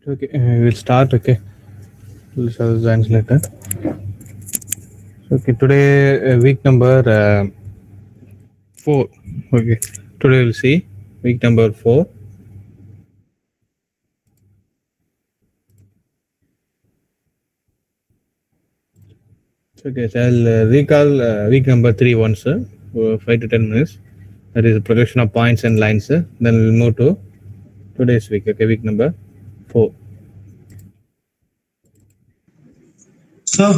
Okay, we'll start. Okay, we'll start the later. Okay, today week number 4. Okay, today we'll see week number 4. Okay, so I'll recall week number 3 once, 5 to 10 minutes. That is the projection of points and lines. Then we'll move to today's week. Okay, week number 4. So,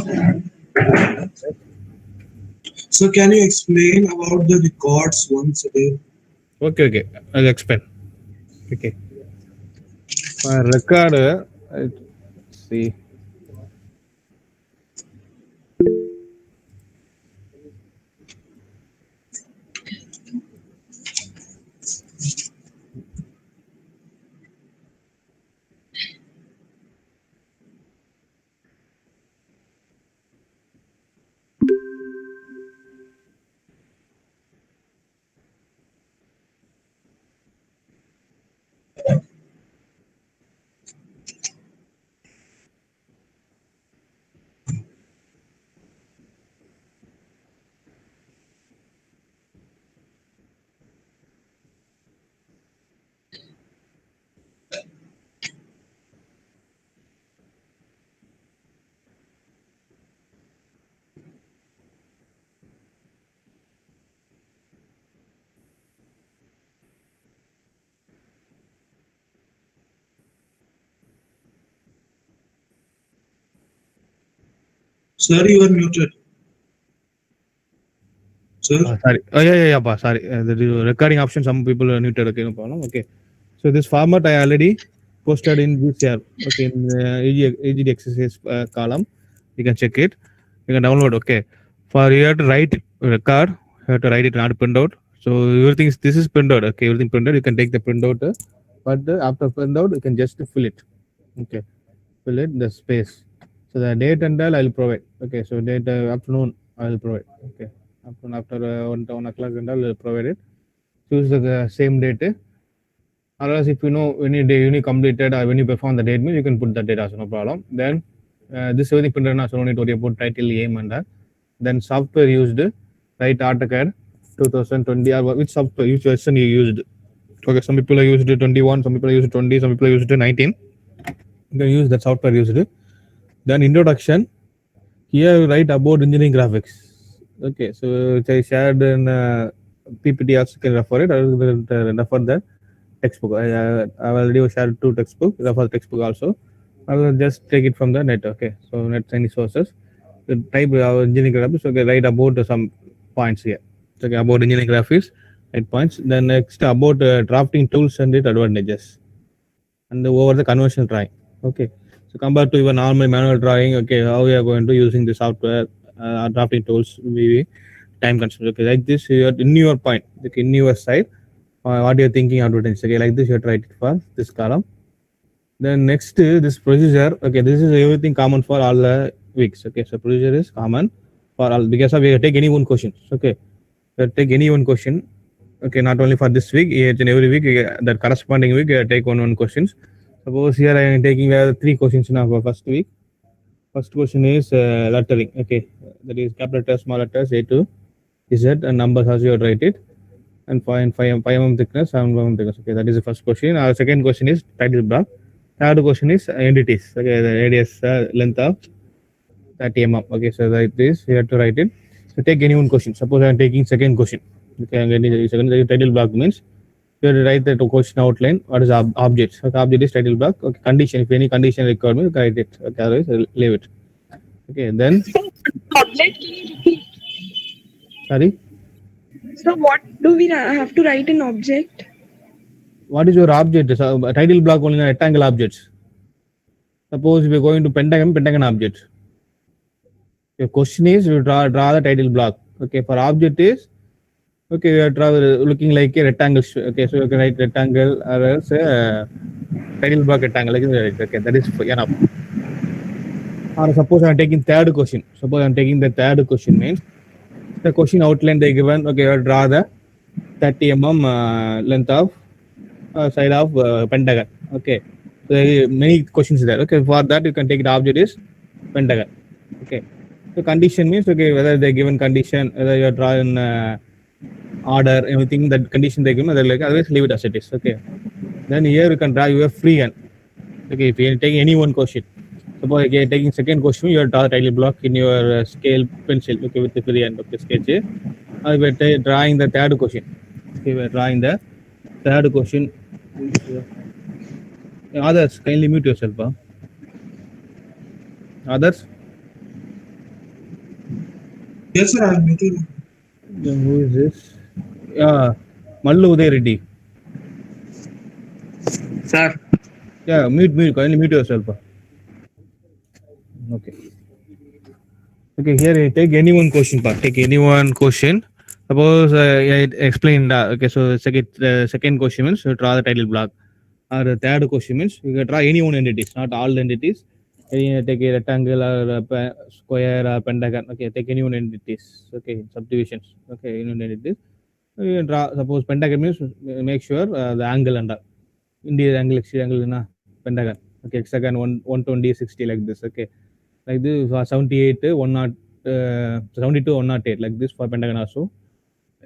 so can you explain about the records once again? Okay, I'll explain. Okay, for record, let's see. Sir, you are muted. Sir, Sorry. Oh, yeah. Sorry. The recording option, some people are muted. Okay, no problem. Okay. So this format I already posted in this year. Okay, in the AGD exercise column. You can check it. You can download. Okay. For you have to write record. You have to write it not print out. So everything is this is printed. Okay, everything printed. You can take the printout. But after printout, you can just fill it. Okay, fill it the space. So the date and all I will provide. Okay, so date afternoon I will provide. Okay, after 1 o'clock and all I will provide it. Choose the same date. Otherwise, if you know any day you completed or when you perform the date, you can put the date also, no problem. Then this everything printed now, so no need to worry about title, aim and that. Then software used, right, AutoCAD 2020 or which software, which version you used. Okay, some people are used 21, some people are used 20, some people are used 19. You can use that software used. Then introduction. Here write about engineering graphics. Okay, so which I shared in PPT also can refer it. I will refer that textbook. I already shared 2 textbook. Refer textbook also. I will just take it from the net. Okay, so net any sources. The type of engineering graphics. Okay, write about some points here. Okay, about engineering graphics, 8 points. Then next about drafting tools and its advantages, and over the conventional drawing. Okay, so compared to your normal manual drawing, okay, how we are going to using the software drafting tools, maybe time consuming. Okay, like this, you are in your point, okay, in your side, what you're thinking advertise. Okay, like this, you have to write it for this column. Then next, this procedure. Okay, this is everything common for all the weeks. Okay, so procedure is common for all because we take any one question. Okay, take any one question. Okay, not only for this week, each and every week, the corresponding week, take one questions. Suppose here I am taking 3 questions now for first week. First question is lettering. Okay, that is capital letters, small letters, A to Z, and numbers as you write it, and 5 mm thickness, 7 mm thickness. Okay, that is the first question. Second question is title block. Third question is entities. Okay, the radius length of 30 mm. Okay, so like this, you have to write it. So take any one question. Suppose I am taking second question. Okay, I'm getting second title block means you have to write the question outline. What is object? Okay, object is title block. Okay, condition. If any condition requirement, you can write it. Okay, otherwise leave it. Okay, then Object, can you repeat? sorry. So what do we have to write in object? What is your object? So, title block only rectangle objects. Suppose we are going to pentagon object. Your question is you draw the title block. Okay, for object is okay, you are looking like a rectangle. Okay, so you can write rectangle or else title block rectangle. Okay, that is enough. Or suppose I am taking third question. Suppose I am taking the third question means the question outline they given. Okay, you draw the 30 mm length of side of pentagon. Okay, Many questions there. Okay, for that you can take the object is pentagon. Okay, so condition means okay whether they given condition, whether you are drawing order, everything that condition they given, like otherwise leave it as it is. Okay, then here you can draw your free hand. Okay, if you are taking any one question, suppose you are taking second question, you are draw the title block in your scale pencil. Okay, with the free hand. Okay, sketch. Or we are drawing the third question. Okay, we are drawing the third question. Others, kindly mute yourself. Others? Yes, sir. I'm muted. Then who is this? Mallu Uday Reddy. Sir, Yeah, mute. Kindly mute yourself. Okay. Okay, here you take any one question. Take any one question. Suppose I explained. Okay, so second question means you draw the title block. Or the third question means you can draw any one entities, not all the entities. Take a rectangle or a square or pentagon. Okay, take any one entities. Okay, subdivisions. Okay, any one entities. You can draw. Suppose pentagon means make sure the angle under India angle, exterior angle in a pentagon. Okay, hexagon 120, 60 like this. Okay, like this for 78, 72, 108 like this for pentagon also.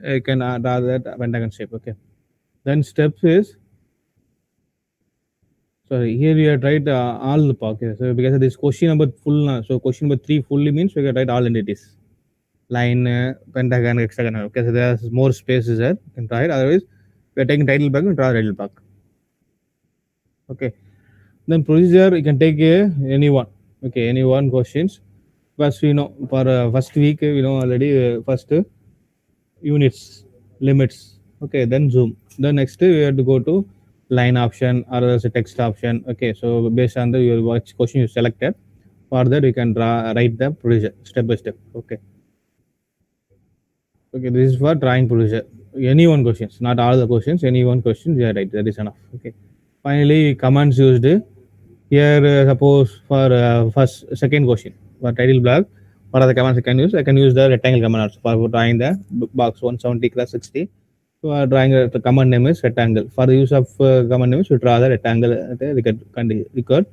You can draw that pentagon shape. Okay, then steps is. Sorry, here we have tried all the pockets. So because of this question number full, so question number 3 fully means we can write all entities. Line, pentagon, hexagon. Okay, so there's more spaces there. You can try it. Otherwise, we are taking title block and draw title block. Okay. Then procedure, you can take any one. Okay, any one questions. First, we know for first week, we know already first units, limits. Okay, then zoom. Then next we have to go to line option or there's a text option. Okay, so based on the your which question you selected, for that you can write the procedure step by step. Okay. Okay, this is for drawing procedure. Any one questions, not all the questions. Any one question, yeah, right. That is enough. Okay. Finally, commands used here. Suppose for second question for title block, what are the commands I can use? I can use the rectangle command also for drawing the box 170 cross 60. So drawing the command name is rectangle. For the use of command name, you draw the rectangle at the record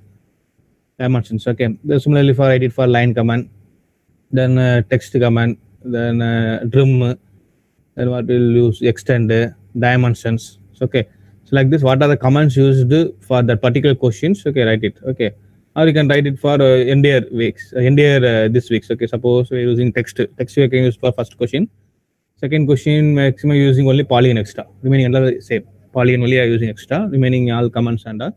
dimensions. Okay. Then similarly for edit for line command, then text command, then trim, then what we'll use extend dimensions. So, okay. So like this, what are the commands used for that particular questions? Okay, write it. Okay. Or you can write it for entire weeks, this weeks. Okay. Suppose we're using text. Text you can use for first question. Second question, maximum using only polygon extra. Remaining all same. Polygon only are using extra. Remaining all commands and are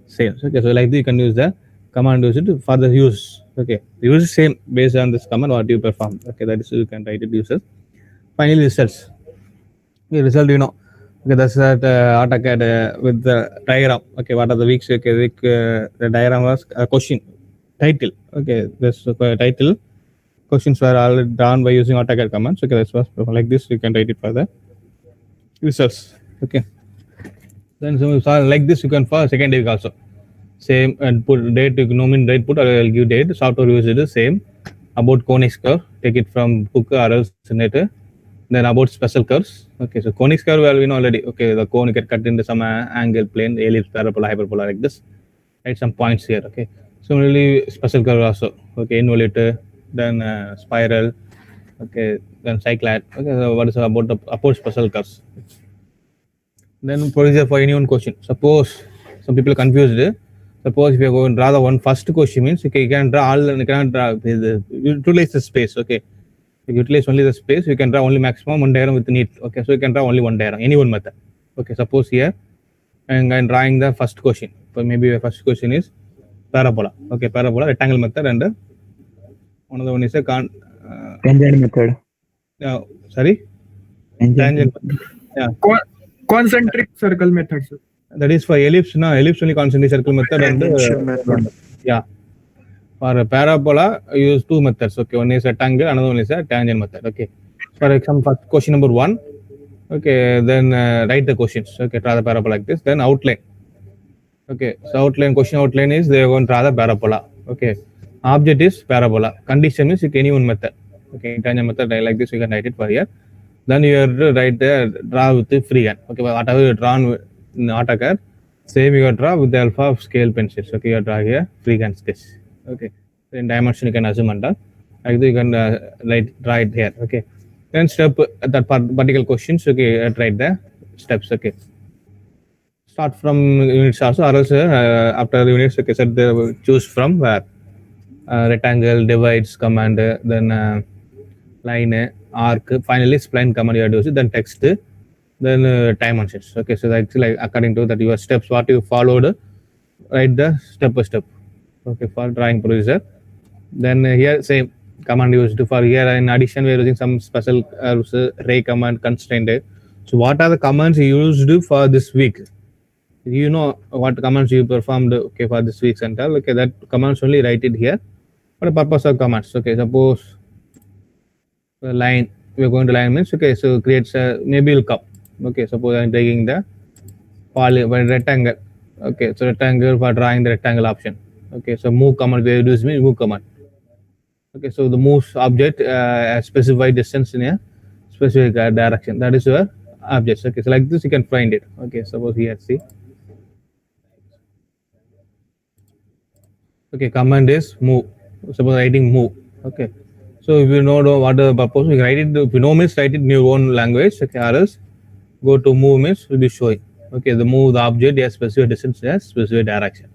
same. Okay, so like this, you can use the command use it for the use. Okay, the use is same based on this command what you perform. Okay, that is you can write it uses. Finally, results. Okay, result you know. Okay, that's that AutoCAD with the diagram. Okay, what are the weeks? Okay, week, the diagram was question title. Okay, this title. Questions were all drawn by using AutoCAD commands. Okay, that's was like this. You can write it for the results. Okay. Then so like this, you can for second week also. Same and put date. You nomin date put or I'll give date. Software use it the same. About conic curve, take it from book or else Generator. Then about special curves. Okay, so conic curve well we know already. Okay, the cone get cut into some angle, plane, ellipse, parabola, hyperbola like this. Write some points here. Okay. Similarly, special curve also. Okay, involute. Then spiral, okay, then cyclad. Okay, so what is about the upward special curves? Then procedure for any one question. Suppose some people are confused. Suppose if you are going to draw the one first question means okay, you can draw all. You cannot draw. Utilize the space. Okay, you utilize only the space. You can draw only maximum one diagram with neat. Okay, so you can draw only one diagram, any one method. Okay, suppose here and I'm drawing the first question. So maybe the first question is parabola. Okay, parabola rectangle method and another one is a tangent method. Sorry? Tangent. Yeah. Concentric circle method, sir. That is for ellipse. No, ellipse only concentric circle method. And yeah. For parabola, use two methods. Okay, one is rectangle, another one is a tangent method. Okay. For example, for question number 1. Okay, then write the questions. Okay, draw the parabola like this. Then outline. Okay, so outline, question outline is they are going to draw the parabola. Okay. Object is parabola. Condition is any one method. Okay, tangent method like this, you can write it for here. Then you have to write the draw with the free hand. Okay, whatever you drawn in AutoCAD, Same you draw with the help of scale pencils. Okay, you draw here freehand sketch. Okay, in dimension you can assume and like that you can draw it here. Okay, then step that particular questions. Okay, write the steps. Okay, start from units also, or else after the units, okay, set the choose from where rectangle, divides command, then line, arc, finally spline command you have to use it, then text, then dimensions. Okay, so that's like according to that your steps what you followed, write the step by step. Okay, for drawing procedure. Then here same command used for here. In addition, we are using some special ray command constraint. So what are the commands you used for this week? You know what commands you performed, okay, for this week's and all. Okay, that commands only write it here for the purpose of commands. Okay, suppose the line, we are going to line means, okay, so creates a maybe will come. Okay, suppose I'm taking the rectangle. Okay, so rectangle for drawing the rectangle option. Okay, so move command, we use means move command. Okay, so the moves object specified distance in a specific direction. That is your objects. Okay, so like this you can find it. Okay, suppose here see. Okay, command is move. Suppose writing move. Okay, so if you know what the purpose, you write it. If you know means write it in your own language. Okay, or else go to move means will be showing. Okay, the move the object a specific distance, a specific direction.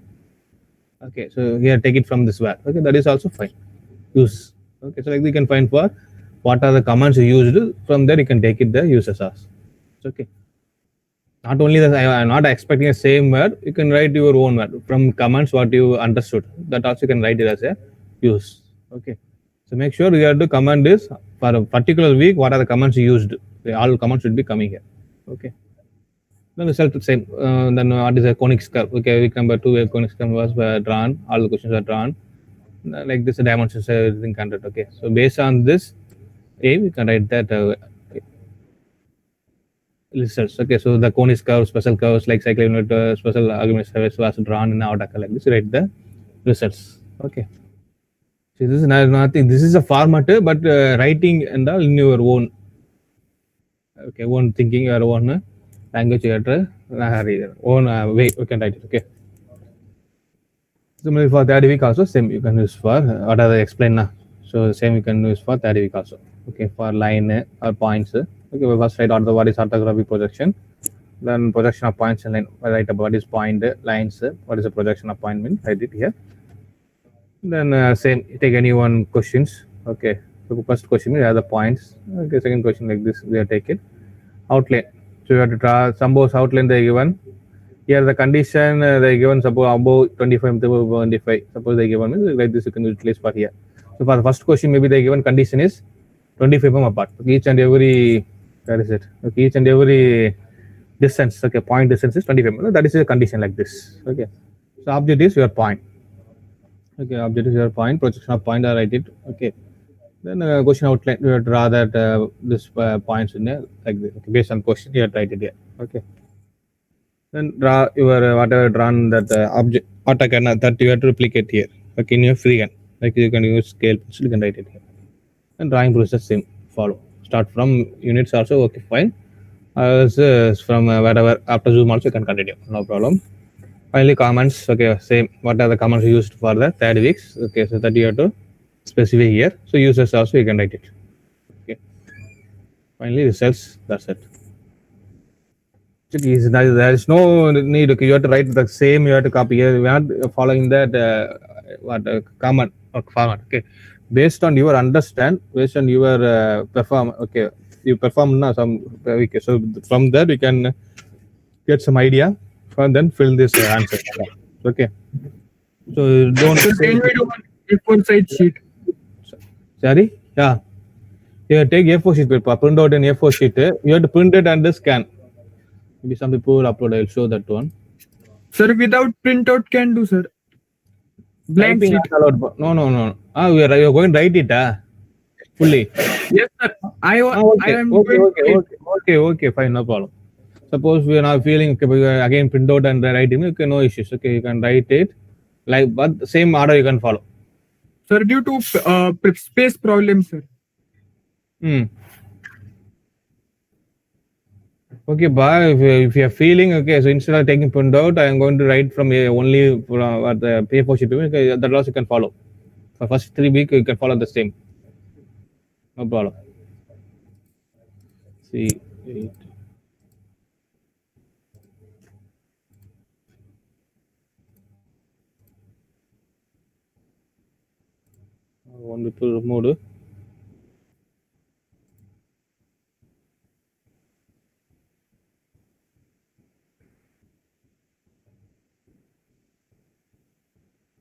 Okay, so here take it from this word. Okay, that is also fine. Use. Okay, so like you can find for what are the commands you used. From there you can take it the uses as. Okay. Not only that, I am not expecting the same word. You can write your own word from commands what you understood. That also you can write it as a use. Okay. So make sure you have to command this for a particular week. What are the commands you used? All commands should be coming here. Okay. Then result same. Then what is a conic curve? Okay, week number 2, a conic curve was drawn. All the questions are drawn. Like this, dimensions everything content. Okay. So based on this, we can write that. Results. Okay, so the conic curve, special curves like cyclic unit, special argument service was drawn in Outaka like this. Write the results. Okay. So this is nothing. This is a format, but writing and all in your own. Okay, own thinking, your own language, your own way you can write it. Okay. Similarly for third week also same you can use for what are the explain now. So same you can use for third week also. Okay, for line or points. Okay, we first write out the what is orthographic projection, then projection of points and line. Write about what is point lines, what is the projection of point mean, write it here. Then same take any one questions. Okay, so first question we have the points. Okay, second question like this we have take it outline. So you have to draw suppose outline they given. Here the condition they given suppose above 25 to 25. Suppose they given means like this you can utilize for here. So for the first question maybe the given condition is 25 apart. Okay, each and every where is it? Okay, each and every distance. Okay, point distance is 25. That is a condition like this. Okay, so object is your point. Okay, object is your point. Projection of point. I write it. Okay, then question outline. You have to draw that this points in there like this. Okay, based on question you have to write it here. Okay, then draw your whatever drawn that object that you have to replicate here. Okay, in your freehand. Like you can use scale pencil. You can write it here. And drawing process same follow. Start from units also okay fine. From whatever after zoom also you can continue, no problem. Finally comments. Okay, same. What are the comments used for the third weeks? Okay, so that you have to specify here. So users also you can write it. Okay. Finally results. That's it. There is no need. Okay, you have to write the same. You have to copy here. We are not following that command or format. Okay. Based on your understand, based on your perform, okay, you perform now some. Okay, so from that we can get some idea, and then fill this answer. Okay, so don't. So can we do one A4 size sheet? Sorry, yeah. You take A4 sheet paper, print out an A4 sheet. You have to print it and scan. Maybe some people will upload. I'll show that one. Sir, without printout can do, sir. Blank Typing sheet. not allowed. No. You're going to write it, fully. Yes, sir. I am Okay, fine, no problem. Suppose we are now feeling again print out and writing, okay, no issues. Okay, you can write it like, but the same order you can follow. Sir, due to space problem, sir. Okay, but if you are feeling okay, so instead of taking print out, I am going to write from only at the paper sheet. Okay, that also you can follow. For first 3 weeks, you can follow the same. No problem. See, 8. One people mode.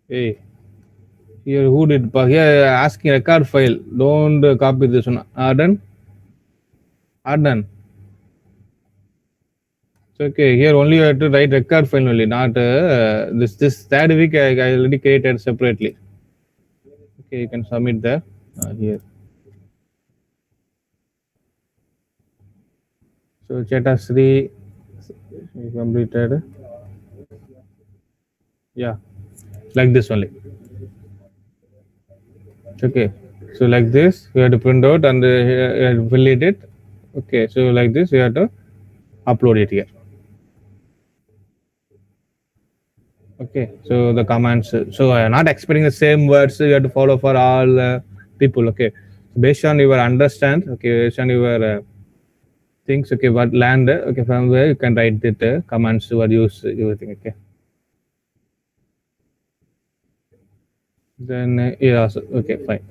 Hey, here who did? Here asking record file. Don't copy this one. Arden. It's okay. Here only you have to write record file only, not this third week I already created separately. Okay, you can submit there. Here. So Chetasri completed. Yeah, like this only. Okay, so like this you have to print out and you have to fill it. Okay, so like this you have to upload it here. Okay, so the commands. So I am not expecting the same words you have to follow for all people. Okay, based on your understand. Okay, based on your things. Okay, what land. Okay, from where you can write it commands or use everything. Okay. Then yeah, so, okay, fine.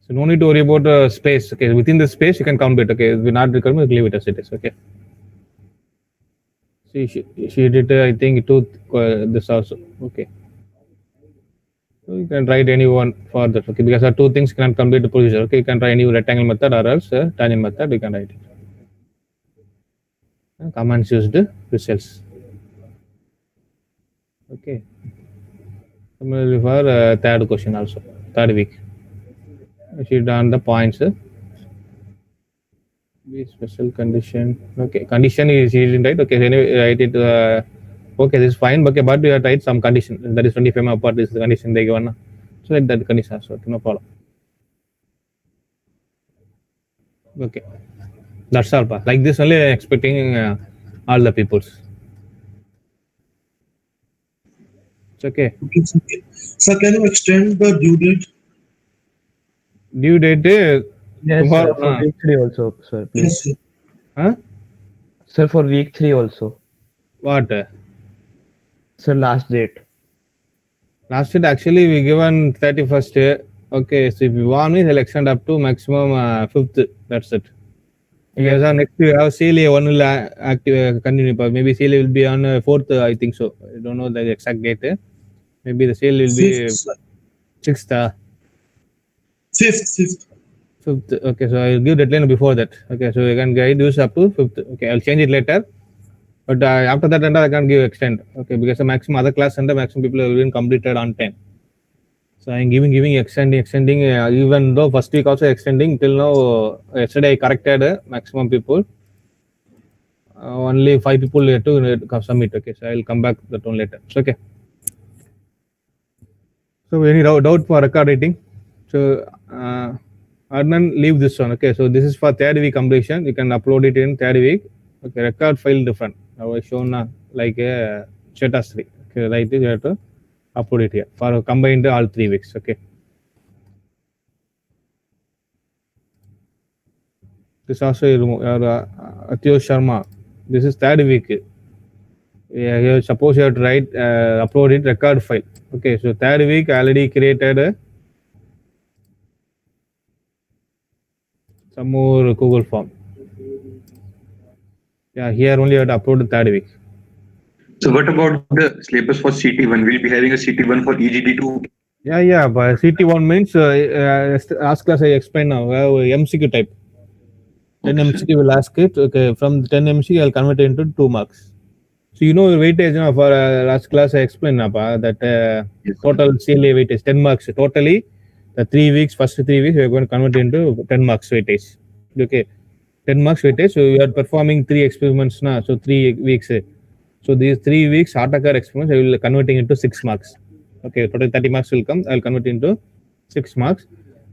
So no need to worry about space. Okay, within the space you can count it. Okay, we're not required, leave it as it is. Okay. See, she did. I think to this also. Okay. So you can write anyone for that. Okay, because there are two things can complete the procedure. Okay, you can try any rectangle method or else tangent method. You can write it. Commands used results. Okay. Similarly for third question also, third week. She done the points. Be special condition. Okay, condition is easy, right? Okay, anyway, write it. Okay, this is fine. Okay, but you have to write some condition. That is 25 apart. This is the condition they given. So write that condition also. Okay, no problem. Okay, that's all. Like this only expecting all the peoples. It's okay. Okay, sir, can you extend the due date? Due date. Yes, Tomorrow, sir, for week 3 also, sir, please. Yes, sir. Huh? Sir, for week 3 also. What? Sir, last date. Last date actually we given 31st. Okay, so if you want me, they'll extend up to maximum 5th. That's it. Yes, next we have CLA one will active continue. Maybe CLA will be on 4th. I think so. I don't know the exact date. Maybe the sale will be Fifth, sir. 6th. Fifth. 5th. Okay, so I'll give deadline before that. Okay, so you can guide use up to 5th. Okay, I'll change it later. But after that, I can't give extend. Okay, because the maximum other class and the maximum people have been completed on time. So I'm giving extending. Even though first week also extending till now. Yesterday I corrected maximum people. Only 5 people had to submit. Okay, so I'll come back that one later. It's okay. So any doubt for record writing? So Adnan, leave this one. Okay, so this is for third week completion. You can upload it in third week. Okay, record file different. I was shown like a Chetasri. Okay, right, you have to upload it here for combined all 3 weeks. Okay. This also Atyo Sharma. This is third week. Yeah, you suppose you have to write upload it record file. Okay, so third week I already created some more Google form. Yeah, here only you have to upload the third week. So what about the syllabus for CT1? We'll be having a CT1 for EGD2. Yeah, but CT1 means last class I explained now. MCQ type. 10 MCQ will ask it. Okay, from 10 MCQ I'll convert it into 2 marks. So you know weightage for last class I explained that total CLA weightage 10 marks. Totally the 3 weeks, first 3 weeks we are going to convert into 10 marks weightage. Okay, 10 marks weightage. So we are performing 3 experiments now. So 3 weeks. So these 3 weeks AutoCAD experiments I will converting into 6 marks. Okay, total 30 marks will come. I will convert into 6 marks.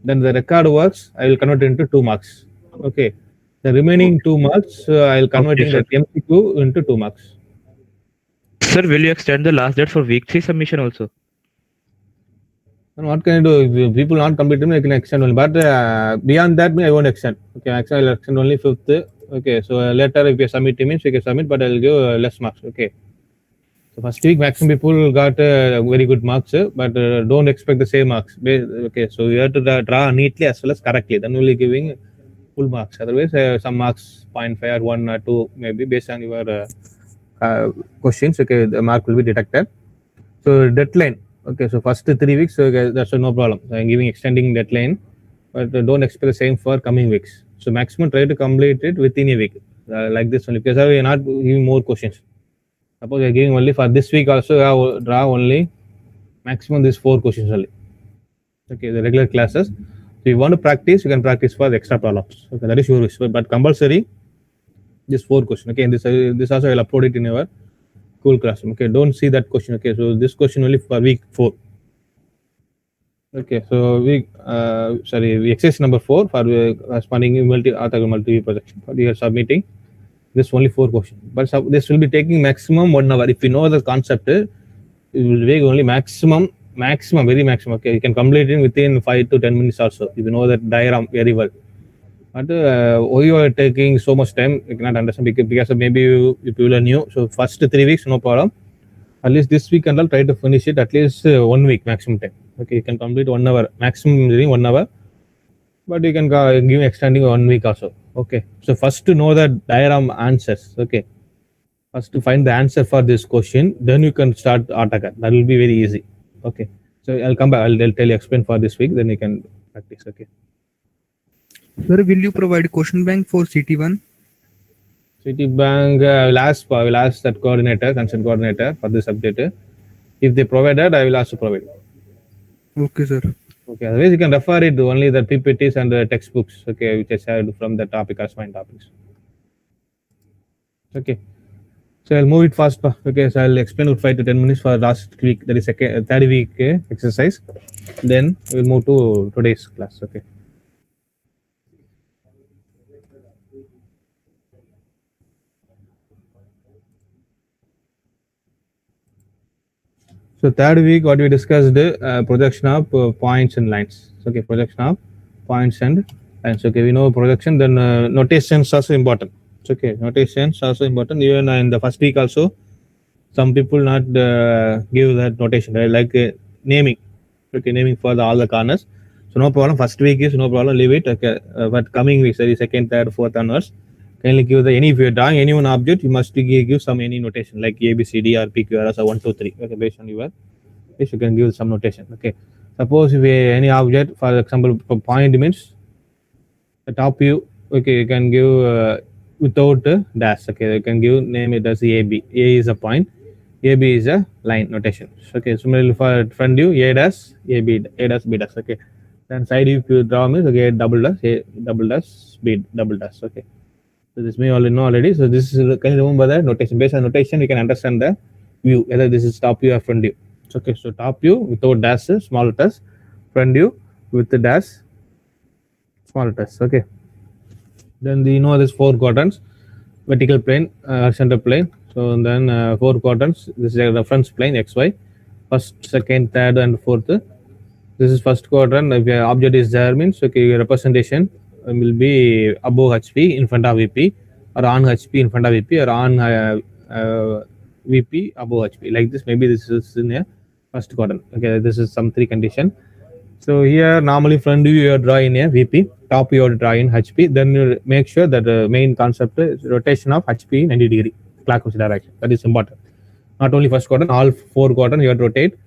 Then the record works I will convert into 2 marks. Okay. The remaining 2 marks, I'll converting sir. that MCQ into 2 marks. Sir, will you extend the last date for week 3 submission also? And what can I do? If people not completing, I can extend only. But beyond that, I won't extend. Okay, actually, I'll extend only 5th. Okay, so later if you submit means you can submit, but I'll give less marks. Okay. So first week, maximum people got very good marks, but don't expect the same marks. Okay, so you have to draw neatly as well as correctly. Then only giving full marks. Otherwise, some marks 0.5 or 1 or 2 maybe based on your questions. Okay, the mark will be deducted. So deadline. Okay, so first 3 weeks, okay, that's no problem. So I'm giving extending deadline, but don't expect the same for coming weeks. So maximum try to complete it within a week, like this only, because we are not giving more questions. Suppose we are giving only for this week also, I draw only maximum these 4 questions only. Okay, the regular classes. So you want to practice, you can practice for the extra problems. Okay, that is your wish, but compulsory, just 4 questions. Okay, and this also I will upload it in our Cool Classroom. Okay, don't see that question. Okay, so this question only for week 4. Okay, so we exercise number 4 for corresponding orthogonal multi projection. For you are submitting this only 4 questions, but this will be taking maximum 1 hour. If you know the concept, it will take only maximum, very maximum. Okay, you can complete it within 5 to 10 minutes also. If you know that diagram very well. But why you are taking so much time, you cannot understand because maybe if you are new. So first 3 weeks, no problem. At least this week and I'll try to finish it at least 1 week maximum time. Okay, you can complete 1 hour, maximum 1 hour, but you can give extending 1 week also. Okay, so first to know the diagram answers. Okay, first to find the answer for this question, then you can start AutoCAD. That will be very easy. Okay, so I'll come back. I'll tell you explain for this week, then you can practice. Okay. Sir, will you provide question bank for CT1? Citibank, will ask that coordinator, concerned coordinator for this subject. If they provide that, I will also provide. Okay, sir. Okay, otherwise you can refer it to only the PPTs and the textbooks. Okay, which I shared from the topic as my topics. Okay, so I'll move it fast. Okay, so I'll explain with 5 to 10 minutes for last week. That is third week exercise. Then we'll move to today's class. Okay. So third week, what we discussed, projection of points and lines. Okay, projection of points and lines. Okay, we know projection. Then notations also important. Okay, notations also important. Even in the first week also, some people not give that notation, right? Like naming. Okay, naming for all the corners. So no problem. First week is no problem. Leave it. Okay, but coming week, sorry, second, third, fourth onwards, kindly give the if you're drawing any one object, you must give some any notation like A, B, C, D, or P, Q, R, S, 1, 2, 3. Okay, based on your wish, you can give some notation. Okay, suppose if any object, for example, for point means the top view. Okay, you can give without dash. Okay, you can give name it as AB. A is a point, AB is a line notation. Okay, similarly for front view, A dash, AB, A dash, B dash. Okay, then side view if you draw means okay, double dash, A double dash, B double dash. Okay. So this may already know already. So this is, can you remember the notation? Based on notation, you can understand the view, whether this is top view or front view. Okay, so top view without dash, small letters. Front view with the dash, small letters. Okay. Then you know this 4 quadrants: vertical plane, horizontal plane. So then 4 quadrants. This is a reference plane XY. First, second, third, and fourth. This is first quadrant. If your object is there means okay, your representation will be above HP in front of VP, or on HP in front of VP, or on VP above HP. Like this, maybe this is in a first quadrant. Okay, this is some 3 condition. So here normally front view you draw in a VP, top view you draw in HP. Then you make sure that the main concept is rotation of HP 90 degree clockwise direction. That is important. Not only first quadrant, all 4 quadrants you have to rotate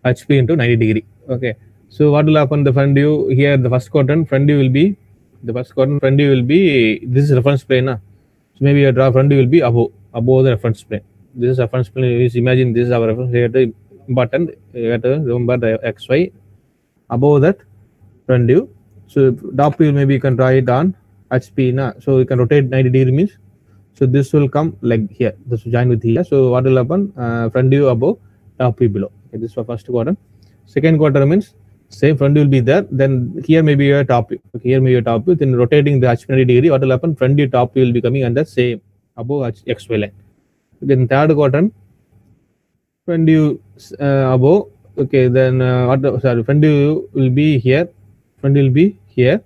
HP into 90 degree. Okay. So what will happen? The front view here, the first quadrant front view will be this is reference plane. So maybe your draw front view will be above the reference plane. This is reference plane. Is imagine this is our reference. Here the important. You have to remember the XY above that front view. So top view maybe you can draw it on HP. So you can rotate 90 degree means. So this will come like here. This will join with here. So what will happen? Front view above, top view below. Okay, this is for first quadrant. Second quadrant means same front view will be there. Then here maybe your top view. Okay, here maybe your top view. Then rotating the HP 90 degree, what will happen? Front view, top view will be coming under same above XY line. Then third quadrant, front view above. Okay, then front view will be here. Front view will be here.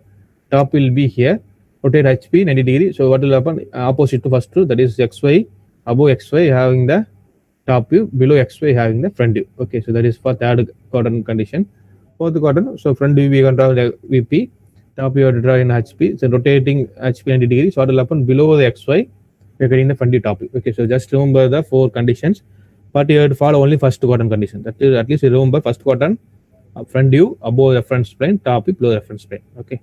Top will be here. Rotate HP 90 degree. So what will happen? Opposite to first two, that is XY, above XY having the top view, below XY having the front view. Okay, so that is for third quadrant condition. Fourth quadrant, so front view we can draw the VP, top view to draw in HP. So rotating HP 90 degree. So what will happen? Below the XY, we are getting the front view, top view. Okay, so just remember the 4 conditions, but you have to follow only first quadrant condition. That is, at least you remember first quadrant, front view above reference plane, top view below reference plane. Okay.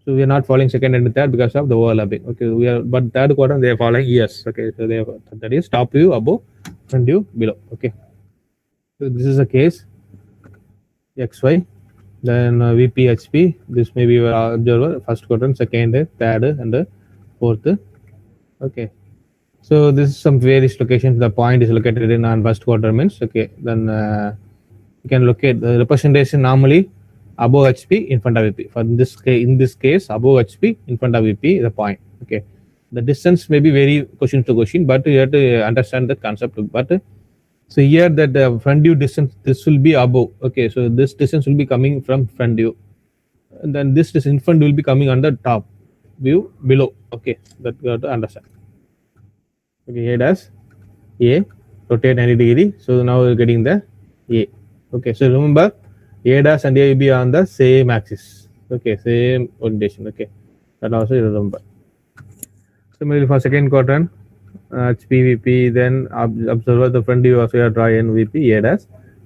So we are not following second and third because of the overlapping. Okay, we are, but third quadrant they are following yes. Okay, so they are, that is top view above, front view below. Okay, so this is a case XY, then VP HP. This may be your observer, first quadrant, second, third, and fourth. Okay, so this is some various locations. The point is located in on first quadrant means. Okay, then you can locate the representation normally above HP in front of VP. For this case, in this case, above HP in front of VP the point. Okay, the distance may be vary question to question, but you have to understand the concept. But so here that the front view distance, this will be above. Okay, so this distance will be coming from front view, and then this distance in front will be coming on the top view below. Okay, that you have to understand. Okay, here does A, rotate 90 degree. So now we're getting the A. Okay, so remember A dash and A will be on the same axis. Okay, same orientation. Okay, that also you remember. Similarly for second quadrant, HP VP, then observe the front view also you draw in VP A dash,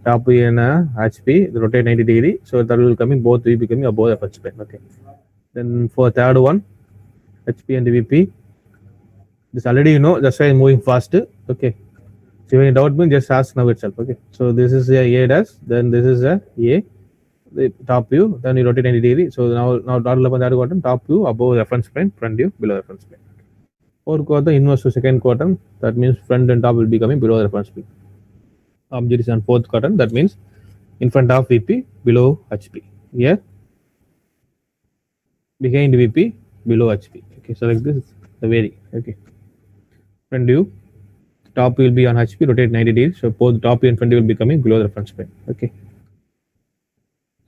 top view in HP, rotate 90 degree. So that will coming both will be coming above the first plane. Okay, then for third one, HP and VP. This already you know, that's why I'm moving fast. Okay, so when you doubt me, just ask now itself. Okay, so this is a dash, then this is a the top view, then you rotate 90 degree. So now dot upon that quadrant, top view above reference plane, front view below reference plane. Fourth quadrant inverse to second quadrant, that means front and top will be coming below the reference plane. Object is on fourth quadrant, that means in front of VP, below HP. Here, behind VP, below HP. Okay, so like this, the vary. Okay, front view, top will be on HP, rotate 90 degrees. So both top view and front view will be coming below the reference plane. Okay.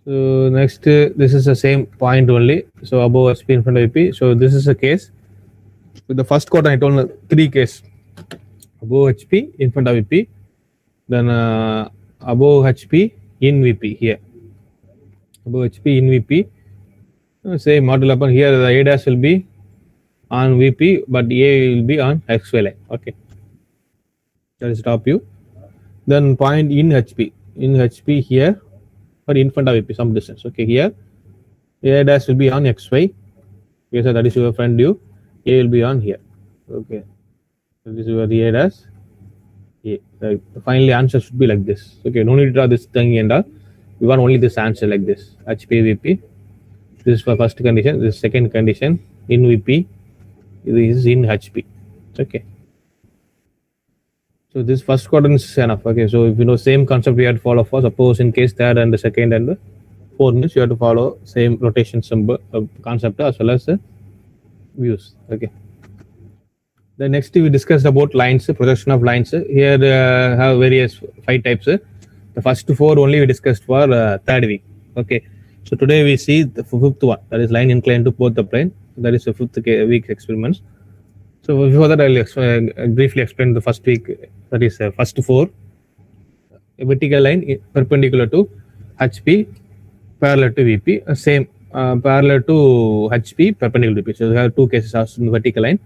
So next, this is the same point only. So above HP in front of VP. So this is a case. With the first quadrant, I told 3 case. Above HP in front of VP. Then above HP in VP here. Above HP in VP. Same model upon here. The A dash will be on VP, but A will be on XY line. Okay. That is top view. Then point in HP. In HP here, but in front of VP, some distance. Okay, here A dash will be on XY. Okay, so that is your front view. A will be on here. Okay, so this is your A dash. A. Finally, answer should be like this. Okay, no need to draw this thing and all. We want only this answer like this. HP VP. This is for first condition. This is second condition. In VP. This is in HP. Okay. So this first quadrant is enough. Okay, so if you know same concept we have to follow for. Suppose in case third and the second and the fourth means you have to follow same rotation symbol concept as well as views. Okay. The next we discussed about lines, projection of lines. Here have various 5 types. The first 4 only we discussed for third week. Okay. So today we see the 5th one, that is line inclined to both the plane. That is the 5th week experiments. So before that, I'll briefly explain the first week. That is first 4. A vertical line perpendicular to HP, parallel to VP. Same parallel to HP, perpendicular to VP. So we have 2 cases also in the vertical line.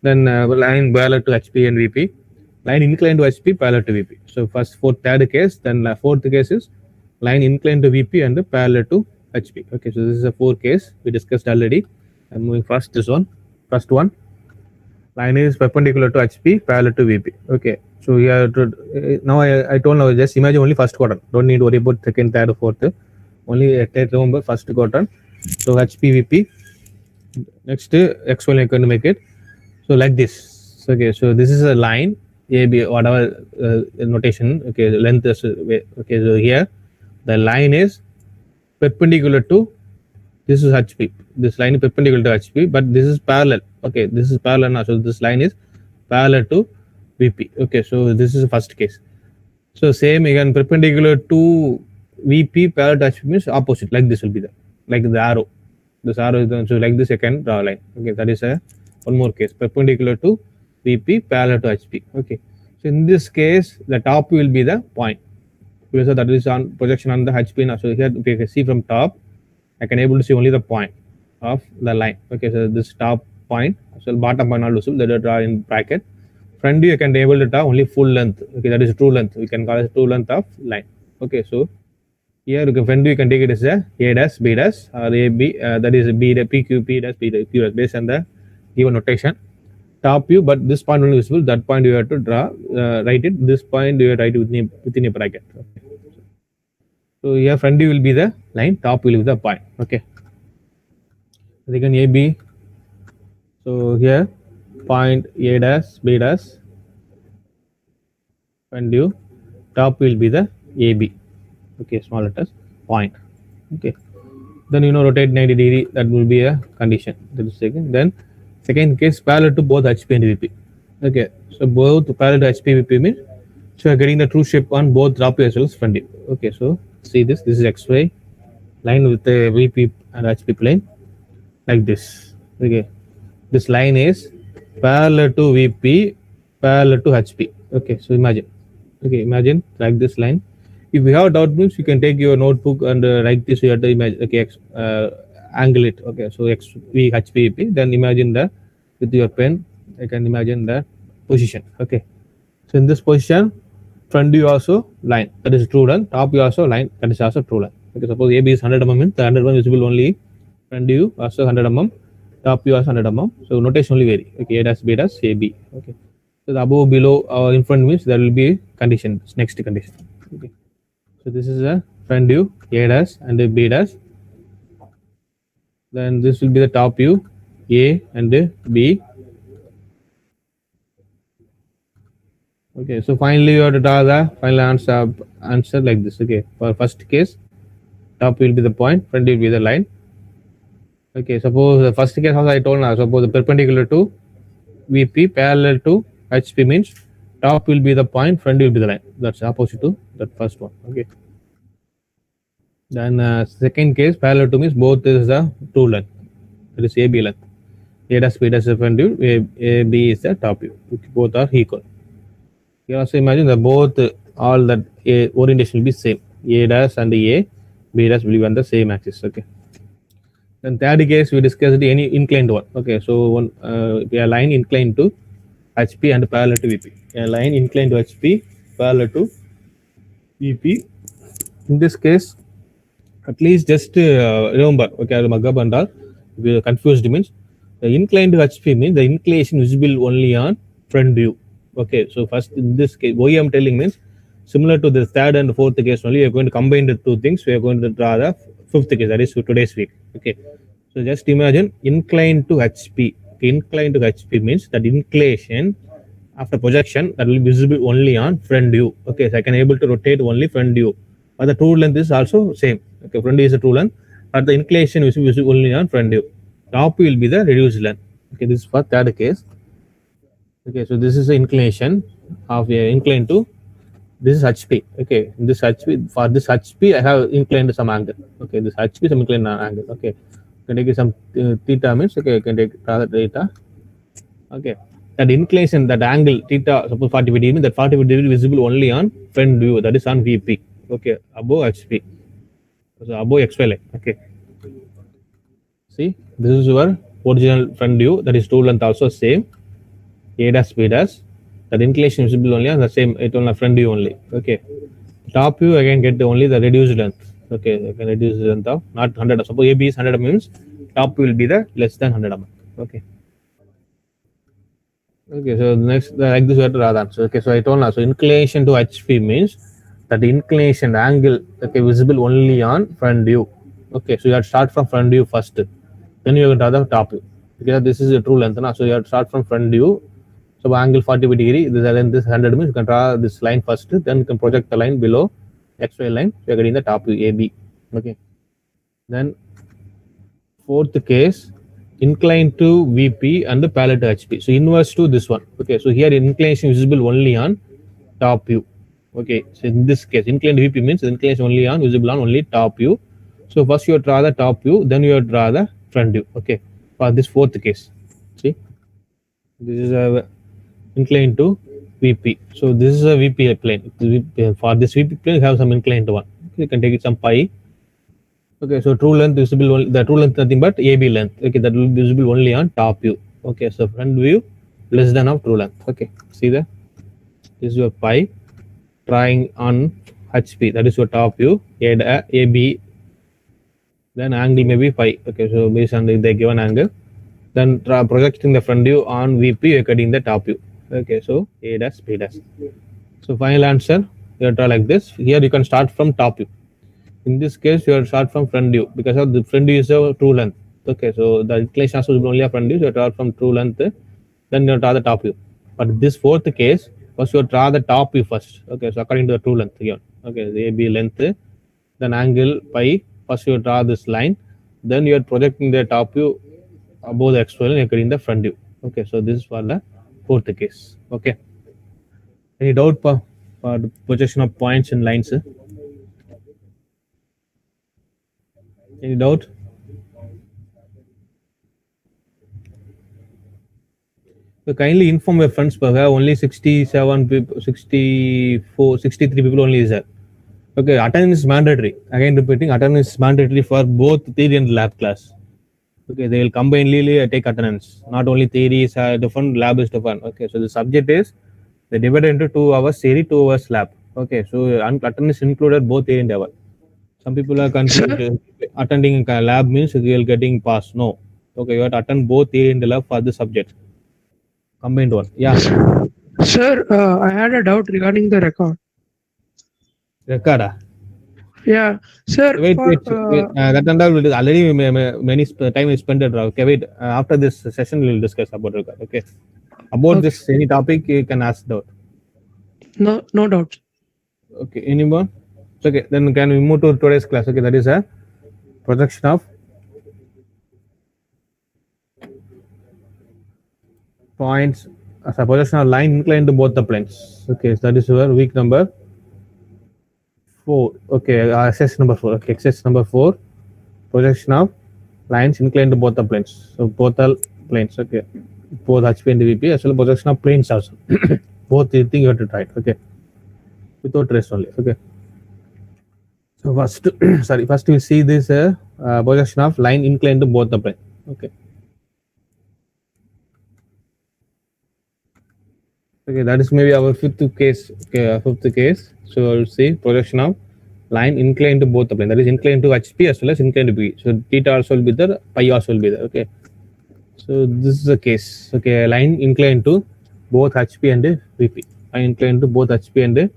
Then line parallel to HP and VP. Line inclined to HP, parallel to VP. So first third case. Then fourth case is line inclined to VP and parallel to HP. Okay, so this is a 4 case we discussed already. I'm moving first this one. First one. Line is perpendicular to HP, parallel to VP. Okay, so here now I told now just imagine only first quadrant. Don't need to worry about second, third, fourth. Only remember first quadrant. So HP VP. Next XY line going to make it. So like this. Okay, so this is a line AB whatever notation. Okay, length is okay. So here the line is perpendicular to this is HP. This line is perpendicular to HP, but this is parallel. Okay, this is parallel now. So this line is parallel to VP. Okay, so this is the first case. So same again, perpendicular to VP parallel to HP means opposite. Like this will be there, like the arrow. This arrow is the, so like this I can draw a line. Okay, that is a one more case, perpendicular to VP parallel to HP. Okay, so in this case, the top will be the point because that is on projection on the HP now. So here we can see from top, I can able to see only the point of the line. Okay, so this top point, so bottom point also that I draw in bracket. Front view I can able to draw only full length. Okay, that is true length. We can call it true length of line. Okay, so here you can front view you can take it as a dash, B dash, or A B. That is B PQ, P dash, P dash, Q dash based on the given notation. Top view, but this point only visible. That point you have to draw, write it. This point you have to write it within a bracket. Okay. So here front view will be the line, top will be the point. Okay. Again AB. So here point A dash, B dash, front view, top will be the AB. Okay, small letters, point. Okay. Then rotate 90 degree. That will be a condition. That is second. Then second case parallel to both HP and VP. Okay. So both parallel to HP VP means so you're getting the true shape on both top view as well as front view. Okay. So see this. This is XY line with the VP and HP plane like this. Okay. This line is parallel to VP, parallel to HP. Okay. So imagine. Okay. Imagine like this line. If you have doubt means you can take your notebook and write this. You have to imagine. Okay. Angle it. Okay. So XV, HP, VP. Then imagine that with your pen. I can imagine that position. Okay. So in this position, front view also line. That is true line. Top view also line. That is also true line. Okay. Suppose AB is 100 mm. The 100 mm visible only. Front view also 100 mm. Top view also 100 mm. So notation only vary. Okay. A dash, B dash, AB. Okay. So the above, below, or in front means there will be condition. Next condition. Okay. So this is a front view, A dash and a B dash. Then this will be the top view, A and B. Okay, so finally you have to draw the final answer like this. Okay, for first case, top will be the point, front will be the line. Okay, suppose the first case, as I told now, suppose the perpendicular to VP parallel to HP means top will be the point, front will be the line. That's opposite to that first one. Okay. Then second case, parallel to means both is the true length. That is AB length. A dash, B dash is the front view, A, B is the top view. Okay, both are equal. You also imagine that both all that orientation will be same. A dash and A, B dash will be on the same axis. Okay. Then third case we discussed any inclined one. Okay, so one a line inclined to HP and parallel to VP. A line inclined to HP, parallel to VP. In this case, at least just remember. Okay, Magab and all. If you are confused means the inclined to HP means the inclination visible only on front view. Okay, so first in this case, why I am telling means similar to the third and fourth case only, we are going to combine the two things. We are going to draw the fifth case, that is today's week. Okay, so just imagine inclined to HP. Okay, inclined to HP means that inclination after projection that will be visible only on front view. Okay, so I can able to rotate only front view, but the true length is also same. Okay, front view is a true length, but the inclination is visible only on front view. Top will be the reduced length. Okay, this is for third case. Okay, so this is the inclination of inclined to, this is HP. Okay, this HP, for this HP I have inclined some angle. Okay, this HP some inclined angle. Okay, can take some theta means, okay, I can take rather theta. Okay, that inclination, that angle theta, suppose 45 degree means that 45 degree visible only on front view, that is on VP. Okay, above HP, so above XY line. Okay, see, this is your original front view, that is true length also same. A dash, B dash, that inclination visible only on the same, it on the front view only. Okay, top view I can get only the reduced length. Okay, I can reduce the length of not 100. Suppose AB is 100 means top will be the less than 100 mm. Okay. Okay, so next like this we have to draw the answer. Okay, so I told now, so inclination to HP means that the inclination, the angle, okay, visible only on front view. Okay, so you have to start from front view first, then you have to draw the top view. Because this is a true length now, so you have to start from front view. So angle 45 degree, this 100 means you can draw this line first, then you can project the line below XY line. You are getting the top view AB. Okay. Then fourth case, incline to VP and parallel to HP. So inverse to this one. Okay, so here inclination visible only on top view. Okay, so in this case, inclined VP means inclination only on visible on only top view. So first you draw the top view, then you draw the front view. Okay, for this fourth case, see, this is a inclined to VP. So this is a VP plane. For this VP plane, you have some inclined one. Okay, you can take it some pi. Okay, so true length visible only, the true length nothing but AB length. Okay, that will be visible only on top view. Okay, so front view less than of true length. Okay, see that this is your pi drawing on HP, that is your top view, AB, then angle may be pi. Okay, so based on the given angle, then projecting the front view on VP, you are getting the top view. Okay, so A dash B dash. So final answer you draw like this. Here you can start from top view. In this case, you start from front view because of the front view is a true length. Okay, so the inclination also is only a front view. So you draw from true length, then you draw the top view. But this fourth case, first you draw the top view first. Okay, so according to the true length here. Okay, the AB length, then angle pi. First you draw this line, then you are projecting the top view above the XY line, getting the front view. Okay, so this is for the fourth case. Okay. Any doubt for the projection of points and lines? Any doubt? So kindly inform your friends, we have only 67 people, 64, 63 people only is there. Okay, attendance is mandatory. Again repeating, attendance is mandatory for both theory and lab class. Okay, they will combinedly take attendance. Not only theory is different, lab is different. Okay, so the subject is they divided into 2 hours theory, 2 hours lab. Okay, so attendance included both theory and lab. Some people are confused. Attending lab means you are getting pass. No. Okay, you have to attend both theory and lab for the subject. Combined one. Yeah. Sir, I had a doubt regarding the record. Record. Yeah, sir. Wait. That and all will already many time is spent. Okay, wait. After this session, we will discuss about record. Okay. About this any topic you can ask doubt. No doubt. Okay. Anyone? Okay. Then can we move to today's class? Okay, that is a projection of points as a projection of line inclined to both the planes. Okay, so that is your week number 4. Okay, exercise number 4. Okay, exercise number 4, projection of lines inclined to both the planes. So both the planes. Okay, both HP and VP as well as projection of planes also. Both the thing you have to try. Okay, without rest only. Okay. So first, first we see this projection of line inclined to both the plane. Okay. Okay, that is maybe our fifth case. Okay, fifth case. So I will see projection of line inclined to both the plane. That is inclined to HP as well as inclined to B. So theta also will be there, pi also will be there. Okay. So this is the case. Okay, line inclined to both HP and VP. Line inclined to both HP and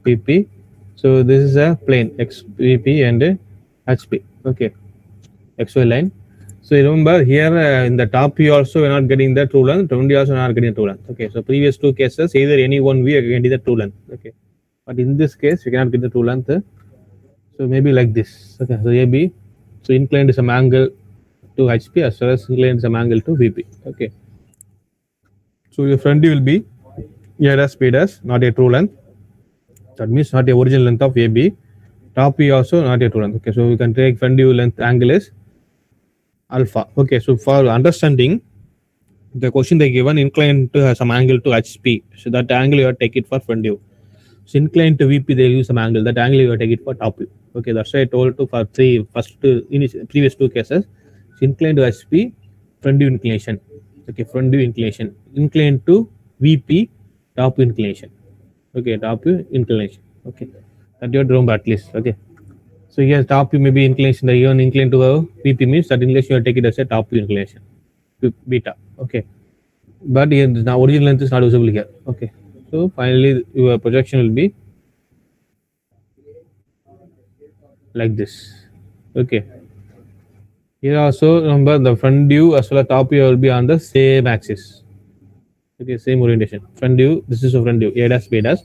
VP. So this is a plane XVP and HP. Okay, XY line. So remember here in the top view also we are not getting the true length, front view also not getting true length. Okay, so previous 2 cases either any one view you can get the true length. Okay, but in this case we cannot get the true length. So maybe like this. Okay, so AB, so inclined some angle to HP as well as inclined some angle to VP. Okay, so your front view will be A dash B dash, not a true length. That means not the original length of AB. Top view also not a true length. Okay, so we can take front view length angle is alpha. Okay, so for understanding the question they given inclined to some angle to HP, so that angle you have to take it for front view. So inclined to VP they use some angle, that angle you have to take it for top view. Okay, that's why I told to for previous 2 cases. So inclined to HP, front view inclination. Okay, front view inclination. Inclined to VP, top view inclination. Okay, top view inclination. Okay, that you have to remember at least. Okay. So here top view may be inclination, the even inclined to a VP means that inclination you will take it as a top view inclination, beta. Okay, but here the original length is not visible here. Okay, so finally your projection will be like this. Okay, here also remember the front view as well as top view will be on the same axis. Okay, same orientation. Front view, this is a front view, A dash B dash.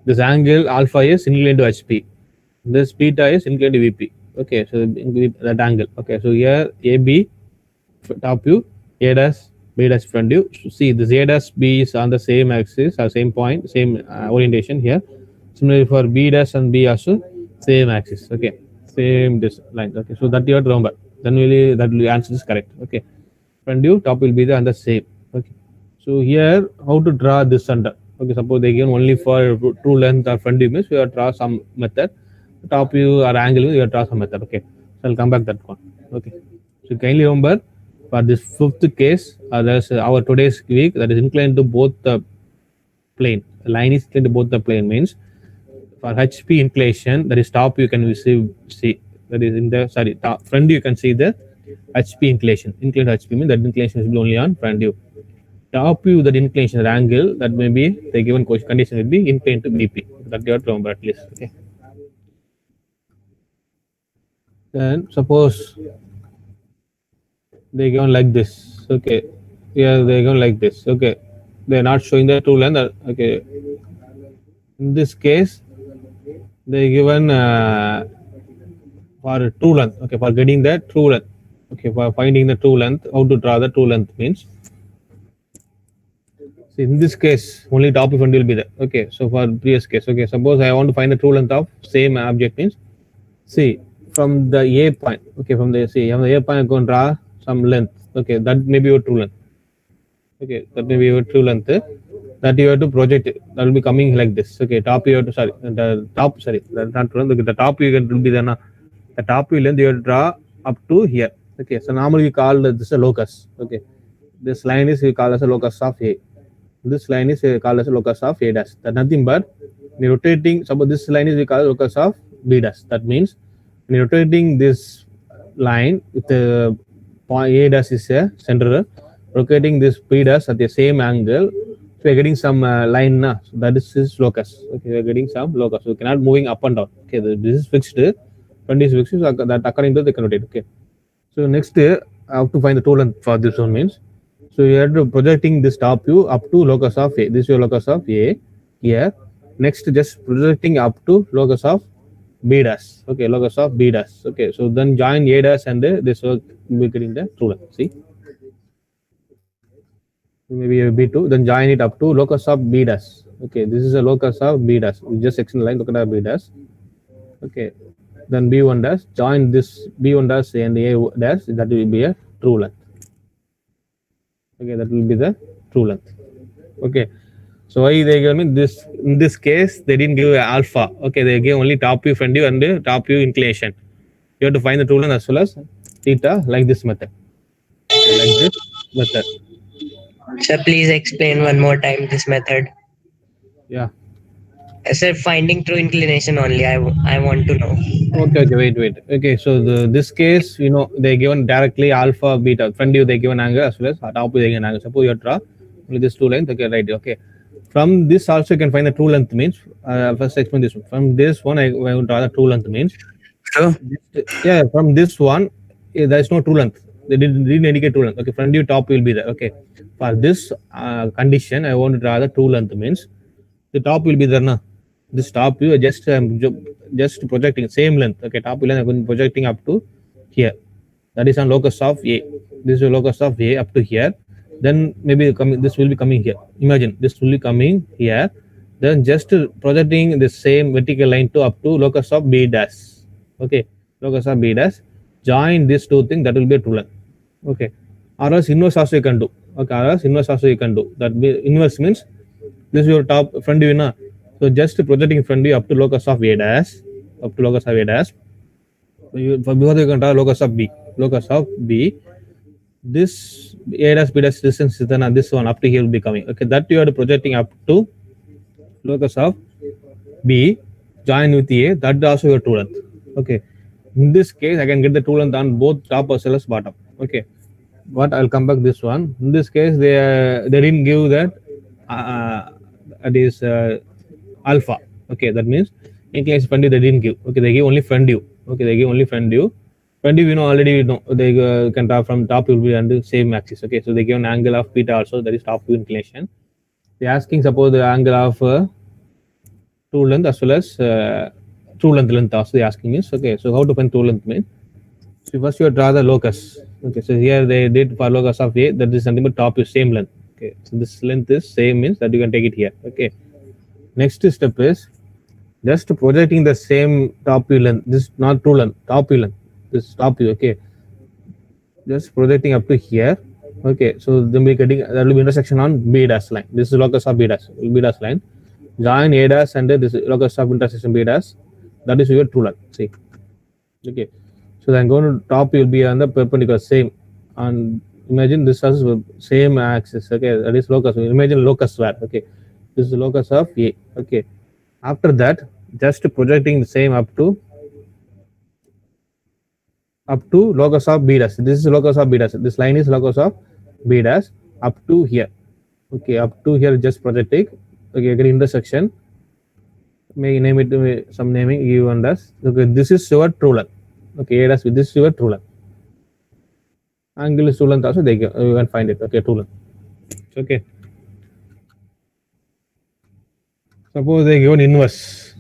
This angle alpha is inclined to HP. This beta is inclined to VP. Okay, so with that angle. Okay, so here AB top view, A dash B dash front view. See, this A dash B is on the same axis or same point, same orientation here. Similarly for B dash and B also same axis. Okay, same this line. Okay, so that you have to remember. Then really that will answer is correct. Okay, front view top will be the under same. Okay, so here how to draw this under. Okay, suppose they given only for true length or front view means we have to draw some method. Top view or angle view, you have to draw some method. Okay, so I'll come back that one. Okay, so kindly remember for this fifth case, there's our today's week that is inclined to both the plane. The line is inclined to both the plane means for HP inclination, that is top you can see that is in the top front view you can see the HP inclination. Inclined HP means that inclination is only on front view. Top view that inclination that angle that may be the given condition will be inclined to BP. That you have to remember at least. Okay. Then suppose they given like this. Okay, here they given like this. Okay, they are not showing the true length. Okay, in this case they given for true length. Okay, for getting the true length. Okay, for finding the true length, how to draw the true length means. See, in this case only top front will be there. Okay, so for previous case. Okay, suppose I want to find the true length of same object means. See, from the A point. Okay, from the A point, I'm going to draw some length. Okay, that may be your true length. Okay, that may be your true length. That you have to project it. That will be coming like this. Okay, top you have to the top. Sorry, that's not true length. Okay, the top you can be the top view length you have to draw up to here. Okay, so normally we call this a locus. Okay, this line is we call as a locus of A. This line is called as a locus of A dash. That nothing but rotating. Suppose this line is we call locus of B dash. That means when rotating this line with the point A dash is a center, rotating this B dash at the same angle, so we are getting some line. So that is his locus. Okay, we are getting some locus. So we cannot moving up and down. Okay, this is fixed. Front is fixed. So that according to the can rotate. Okay. So next, I have to find the true length for this one means. So you have to projecting this top view up to locus of A. This is your locus of A here. Next, just projecting up to locus of B dash. Okay, locus of B dash. Okay, so then join A dash and this will be getting the true length. See, maybe a B2. Then join it up to locus of B dash. Okay, this is a locus of B dash. We just section line. Look at B dash. Okay, then B1 dash. Join this B1 dash and A dash. That will be a true length. Okay, that will be the true length. Okay, so why they gave me this? In this case, they didn't give alpha. Okay, they gave only top view, front view, and top view inclination. You have to find the true length as well as theta, like this method. Okay, like this method. Sir, please explain one more time this method. Yeah. Sir, finding true inclination only. I want to know. Okay, wait. Okay, so this case, they given directly alpha, beta. Front view they given angle as well as top view they given angle. Suppose you draw only this two length. Okay, right. Okay. From this also you can find the true length means. First explain this one. From this one I will draw the true length means. Sure. Yeah, from this one there is no true length. They didn't indicate true length. Okay, front view top will be there. Okay, for this condition I want to draw the true length means the top will be there now. This top view just projecting same length. Okay, top view length I'm projecting up to here. That is on locus of A. This is a locus of A up to here. Then maybe this will be coming here. Imagine this will be coming here. Then just projecting the same vertical line to up to locus of B dash. Okay, locus of B dash. Join these two things. That will be a true length. Okay, or else inverse also you can do. Okay, or else inverse also you can do. That inverse means this is your top front view na. So just projecting front view up to locus of A dash, up to locus of A dash. So before you can draw locus of B. Locus of B. This A dash B dash distance is then this one up to here will be coming. Okay, that you are projecting up to locus of B. Join with A. That also your true length. Okay. In this case, I can get the true length on both top as well as bottom. Okay. But I'll come back this one. In this case, they didn't give that. That is alpha. Okay, that means inclination front view they didn't give. Okay, they give only front view. Okay, they give only front view. Front view, already they can draw from top will be on the same axis. Okay, so they give an angle of beta also, that is top view inclination. They're asking suppose the angle of true length as well as true length also they asking is. Okay, so how to find true length mean? So first you draw the locus. Okay, so here they did for locus of A, that is something but top is same length. Okay, so this length is same means that you can take it here. Okay, next step is just projecting the same top view length. This is not true length, top view length. This is top view. Okay, just projecting up to here. Okay, so then we getting there will be intersection on B dash line. This is locus of B dash line. Join A dash and this is locus of intersection B dash. That is your true length. See, okay. So then going to top will be on the perpendicular same. And imagine this is same axis. Okay, that is locus. Imagine locus where. Okay, this is the locus of A. Okay, after that, just projecting the same up to locus of B dash. This is locus of B dash. This line is locus of B dash up to here. Okay, up to here just projecting. Okay, get intersection. May name it some naming given as. Okay, this is your true length. Okay, A dash with this is your true length. Angle is true length also you can find it. Okay, true length. Okay. Suppose they given inverse.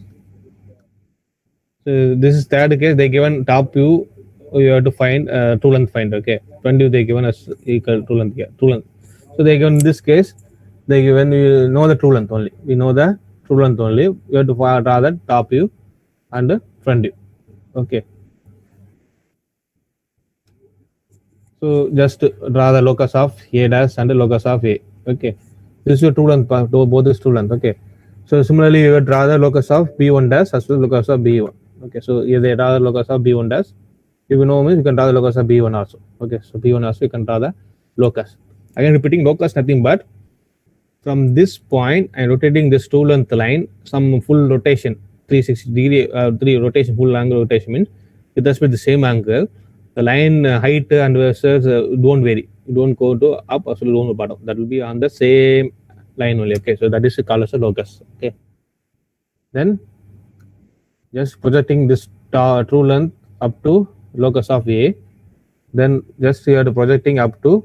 So this is third case. They given top view. You have to find true length find. Okay, front view they given us equal true length here. True length. So they given in this case. They given you know the true length only. We know the true length only. You have to draw the top view and the front view. Okay. So just draw the locus of A dash and the locus of A. Okay. This is your true length. Both is true length. Okay. So similarly, you will draw the locus of B1 dash as well as locus of B1. Okay. So here they draw the locus of B1 dash. If you know means you can draw the locus of B1 also. Okay. So B1 also you can draw the locus. Again repeating locus nothing but from this point and rotating this true length line some full rotation 360 degree rotation full angle rotation means with respect to the same angle the line height and versus don't vary. You don't go to up or don't go bottom. That will be on the same line only. Okay, so that is called as a locus. Okay, then just projecting this true length up to locus of A. Then just here to projecting up to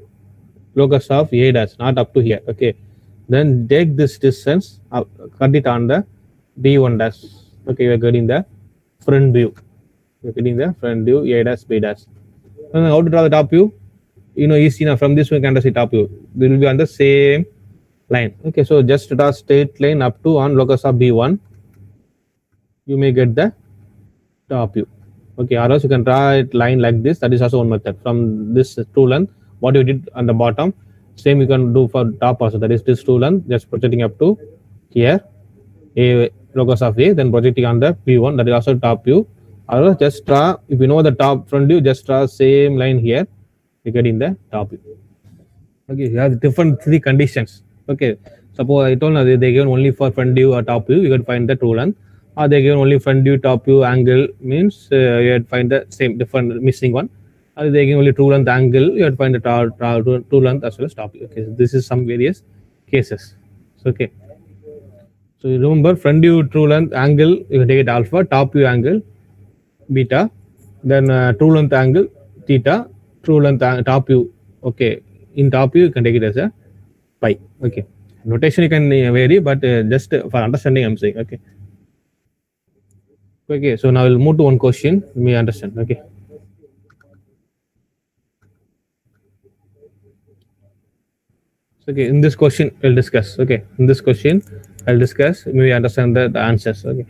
locus of A dash, not up to here. Okay, then take this distance, cut it on the B1 dash. Okay, we are getting the front view. We are getting the front view A dash B dash. And how to draw the top view? You know, easy now. From this we can see top view. They will be on the same line. Okay, so just draw straight line up to on locus of B1. You may get the top view. Okay, or else you can draw it line like this. That is also one method. From this true length, what you did on the bottom, same you can do for top also. That is this true length, just projecting up to here, A locus of A, then projecting on the B1. That is also top view. Or else just draw. If you know the top front view, just draw same line here. You get in the top view. Okay, you have different three conditions. Okay, suppose I told you they given only for front view or top view, you can find the true length. Or they given only front view, top view, angle means you have to find the same different missing one. Or they give only true length angle, you have to find the true length as well as top view. Okay, so this is some various cases. So, okay. So you remember front view true length angle, you can take it alpha, top view angle beta, then true length angle theta, true length top view. Okay, in top view you can take it as a pi. Okay, notation you can vary, but just for understanding I'm saying. Okay. Okay, so now we'll move to one question. You may understand. Okay. Okay, in this question we'll discuss. Okay, in this question I'll discuss. Maybe understand the answers. Okay.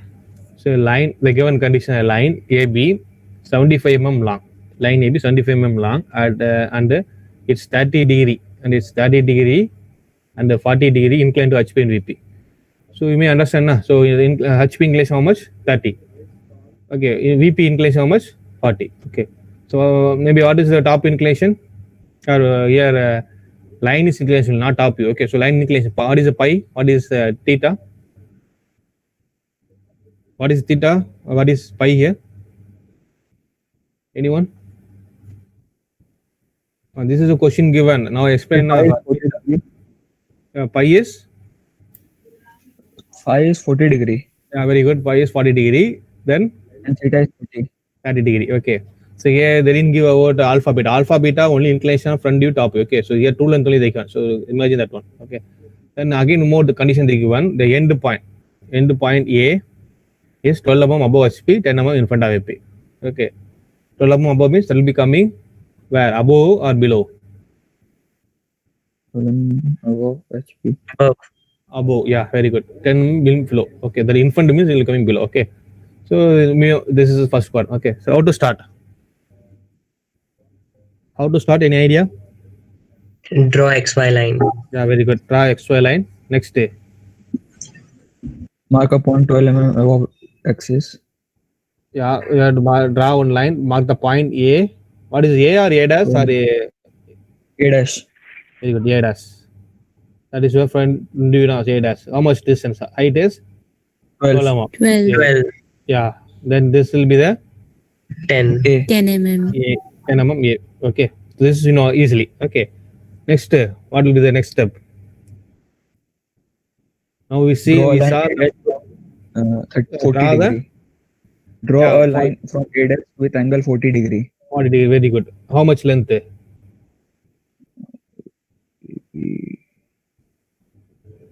So line, the given condition, a line AB 75 mm long. Line AB 75 mm long and it's 30 degree and it's 30 degree and 40 degree inclined to HP and VP. So you may understand now. So in HP inclination how much? 30. Okay, in VP inclination how much? 40. Okay. So maybe what is the top inclination? Or here line is inclination, not top view. Okay, so line inclination. What is the pi? What is theta? What is theta? What is pi here? Anyone? This is a question given. Now explain. Pi is? Phi is 40 degree. Yeah, very good. Pi is 40 degree. Then? And theta is 30 degree. Okay. So here they didn't give about alpha beta. Alpha beta only inclination of front view top view. Okay. So here true length only they can. So imagine that one. Okay. Then again more the condition they given. The end point A is 12 mm above HP, 10 mm in front of HP. Okay. 12 mm above means that will be coming where? Above or below? Above HP. Above, yeah, very good. 10 mm below. Okay, the in front means it will coming below. Okay. So this is the first one. Okay. So how to start? How to start? Any idea? Draw XY line. Yeah, very good. Draw XY line. Next day. Mark a point 12 mm above axis. Yeah, you have to draw one line. Mark the point A. What is A or A dash or A? A dash. Very good. A dash. That is your friend. Do you know A dash? How much distance? Height is 12. 12 mm. 12, 12, Yeah. Then this will be the 10. A. 10 mm. A, 10 mm A. Okay. So this is easily. Okay. Next, what will be the next step? Now we see Draw a we line saw A dash, at 40 draw the- degree. Draw Yeah, a line from A dash with angle 40 degree. 40 degree. Very good. How much length?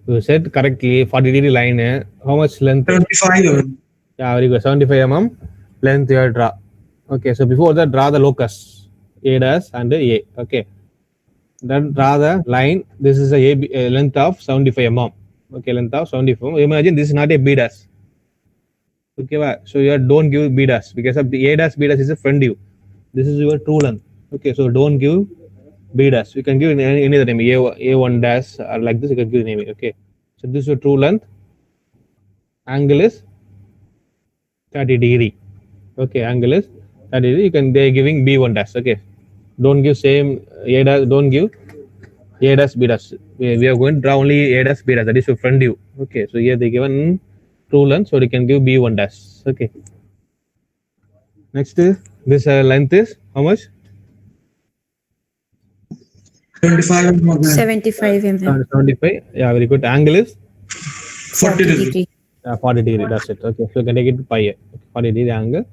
You said correctly 40 degree line. How much length? 75 mm. Yeah, very good. 75 mm length you have draw. Okay, so before that, draw the locus A dash and A. Okay, then draw the line. This is a length of 75 mm. Okay, length of 75 mm. Imagine this is not a B dash. Okay, so you don't give B dash because of the A dash B dash is a front view. This is your true length. Okay, so don't give B dash. You can give any other name, A1 dash or like this. You can give the name. Okay, so this is your true length. Angle is 30 degree. Okay, angle is 30 degree. They're giving B1 dash. Okay, don't give same A dash. Don't give A dash B dash. We are going to draw only A dash B dash. That is your front view. Okay, so here they given true length, so they can give B1 dash. Okay. Next, this length is how much? 75 mm again. 75 mm. 75. Yeah, very good. Angle is 40 degree. 40 degree. That's it. Okay, so you can take it to pi. Okay, 40 degree angle.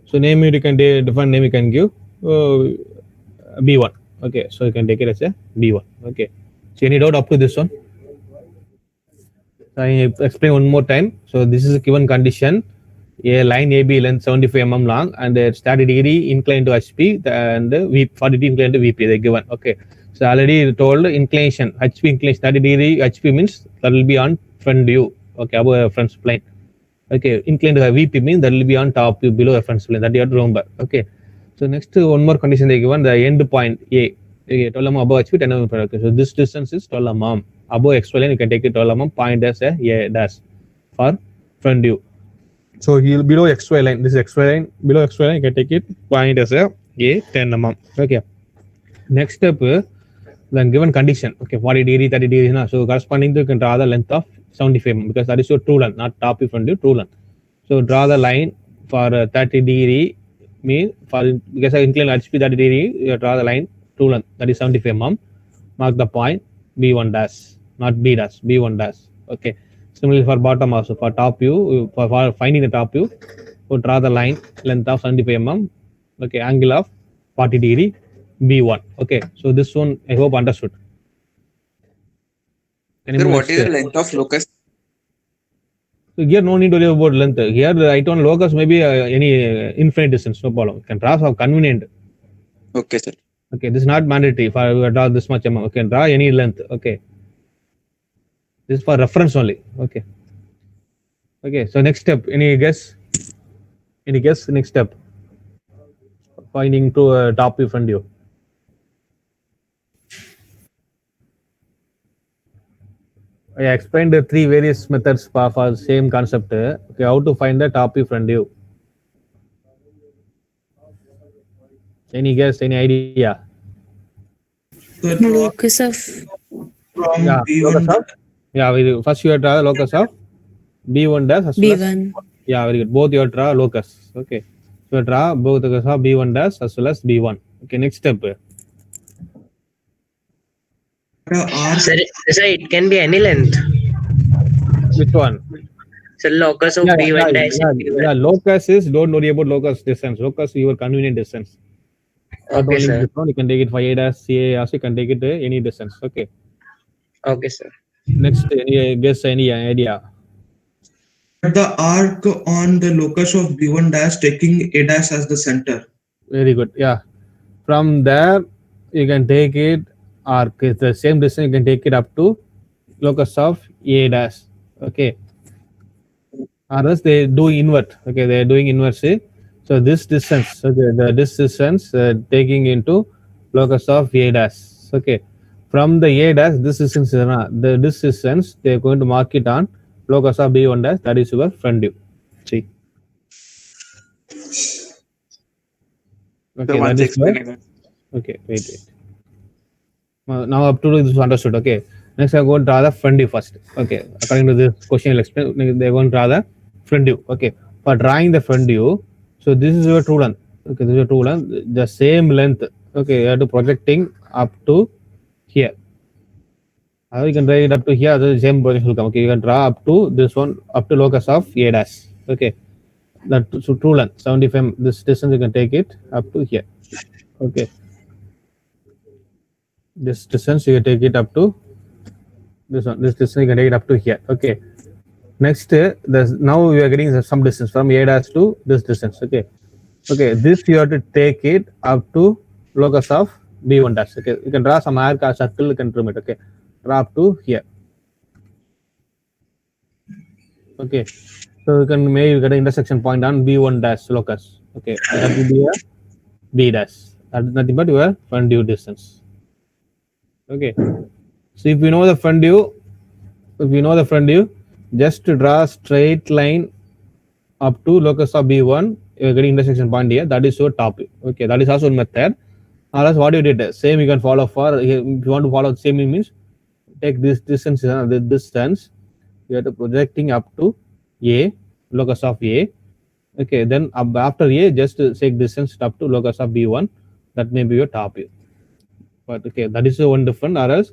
So name it. You can take different name. You can give B1. Okay, so you can take it as a B1. Okay. So any doubt up to this one? I explain one more time. So this is a given condition. A line AB length 75 mm long and it's 30 degree inclined to HP and 40 degree inclined to VP. They're given. Okay. So already told inclination, HP inclination 30 degree HP means that will be on front view. Okay, above a front plane. Okay, inclined to VP means that will be on top view below a front plane. That you have to remember. Okay. So next one more condition they given, the end point A. Okay, 12 mm above HP, 10 mm front. Okay, so this distance is 12 mm. Above XY line, you can take it 12 mm, point as a dash for front view. So he'll below XY line, this is XY line, below XY line, you can take it point as a 10 mm. Okay. Next step, then given condition, okay, 40 degree, 30 degree, na, so corresponding to you can draw the length of 75 mm because that is your true length, not top view, front view, true length. So draw the line for 30 degree, mean for because I incline HP 30 degree, you draw the line true length, that is 75 mm. Mark the point B1 dash, not B dash, B1 dash. Okay. Similarly for bottom also, for top view, for finding the top view, so draw the line length of 75 mm. Okay, angle of 40 degree, B1. Okay, so this one I hope understood. Sir, what is the length of locus? So here no need to worry about length. Here the right on locus maybe any infinite distance, no problem. You can draw some convenient. Okay, sir. Okay, this is not mandatory for draw this much amount. Okay, draw any length. Okay. This is for reference only. Okay. Okay, so next step. Any guess? Any guess? Next step. Finding to top view, front view. I explained the three various methods for the same concept. Okay, how to find the top view, front view? Any guess? Any idea? So draw Locus of from Yeah, B1 locus of? Yeah, first you have draw the locus of B1 dash as well as B1. yeah, very good. Both you have draw locus. Okay, so you draw both the locus of B1 dash as well as B1. Okay, next step. R Sir, it can be any length. Which one? So locus of Yeah, B1 dash. yeah, locus is don't worry about locus distance. Locus is your convenient distance. Not Okay, only sir. this one, you can take it for A dash, CA, also you can take it any distance. Okay. Okay, sir. Next, any guess, any idea? the arc on the locus of B1 dash taking A dash as the center. Very good. Yeah. From there, you can take it, or it's the same distance, you can take it up to locus of A dash. Okay. Or else they do invert. Okay, they are doing inverse. So this distance, okay, this distance taking into locus of A dash. Okay. From the A dash, this distance, this distance, they are going to mark it on locus of B1 dash. That is your front view. See. Okay, once that is your, explaining. okay, wait. Now up to this is understood. Okay. Next, I'm going to draw the front view first. Okay. According to this question, I'll explain. They're going to draw the front view. Okay. For drawing the front view, so this is your true length. Okay, this is your true length. The same length. Okay, you have to projecting up to here. How you can draw it up to here? The same projection will come. Okay, you can draw up to this one, up to locus of A dash. Okay. That so true length 75. This distance you can take it up to here. Okay. This distance you can take it up to this one. This distance you can take it up to here. Okay. Next, now we are getting some distance from A dash to this distance. Okay. Okay. This you have to take it up to locus of B1 dash. Okay. You can draw some arc or circle. You can trim it. Okay. Draw up to here. Okay. So you can maybe get an intersection point on B1 dash locus. Okay. That will be a B dash. That is nothing but your front view distance. Okay. So if you know the front view, just to draw a straight line up to locus of B1, you're getting intersection point here. That is your top view. Okay. That is also one method. Or else what you did, same you can follow for, if you want to follow the same means, take this distance, this distance, you have to projecting up to A, locus of A. Okay, then after A, just take distance up to locus of B1. That may be your top view. But okay, that is the one different. Or else,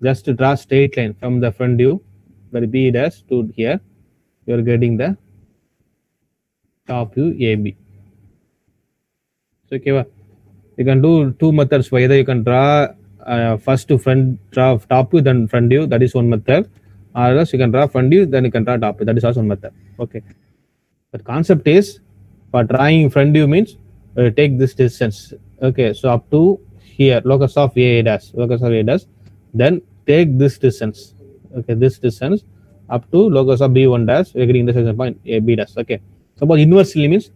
just to draw straight line from the front view, where B dash to here, you are getting the top view AB. So okay, you can do two methods. Either you can draw first to draw top view, then front view. That is one method. Or else you can draw front view, then you can draw top view. That is also one method. Okay. But concept is, for drawing front view means take this distance. Okay, so up to here, locus of A dash, then take this distance. Okay, this distance up to locus of B1 dash, we're getting intersection point A, B dash. Okay. Suppose inversely means,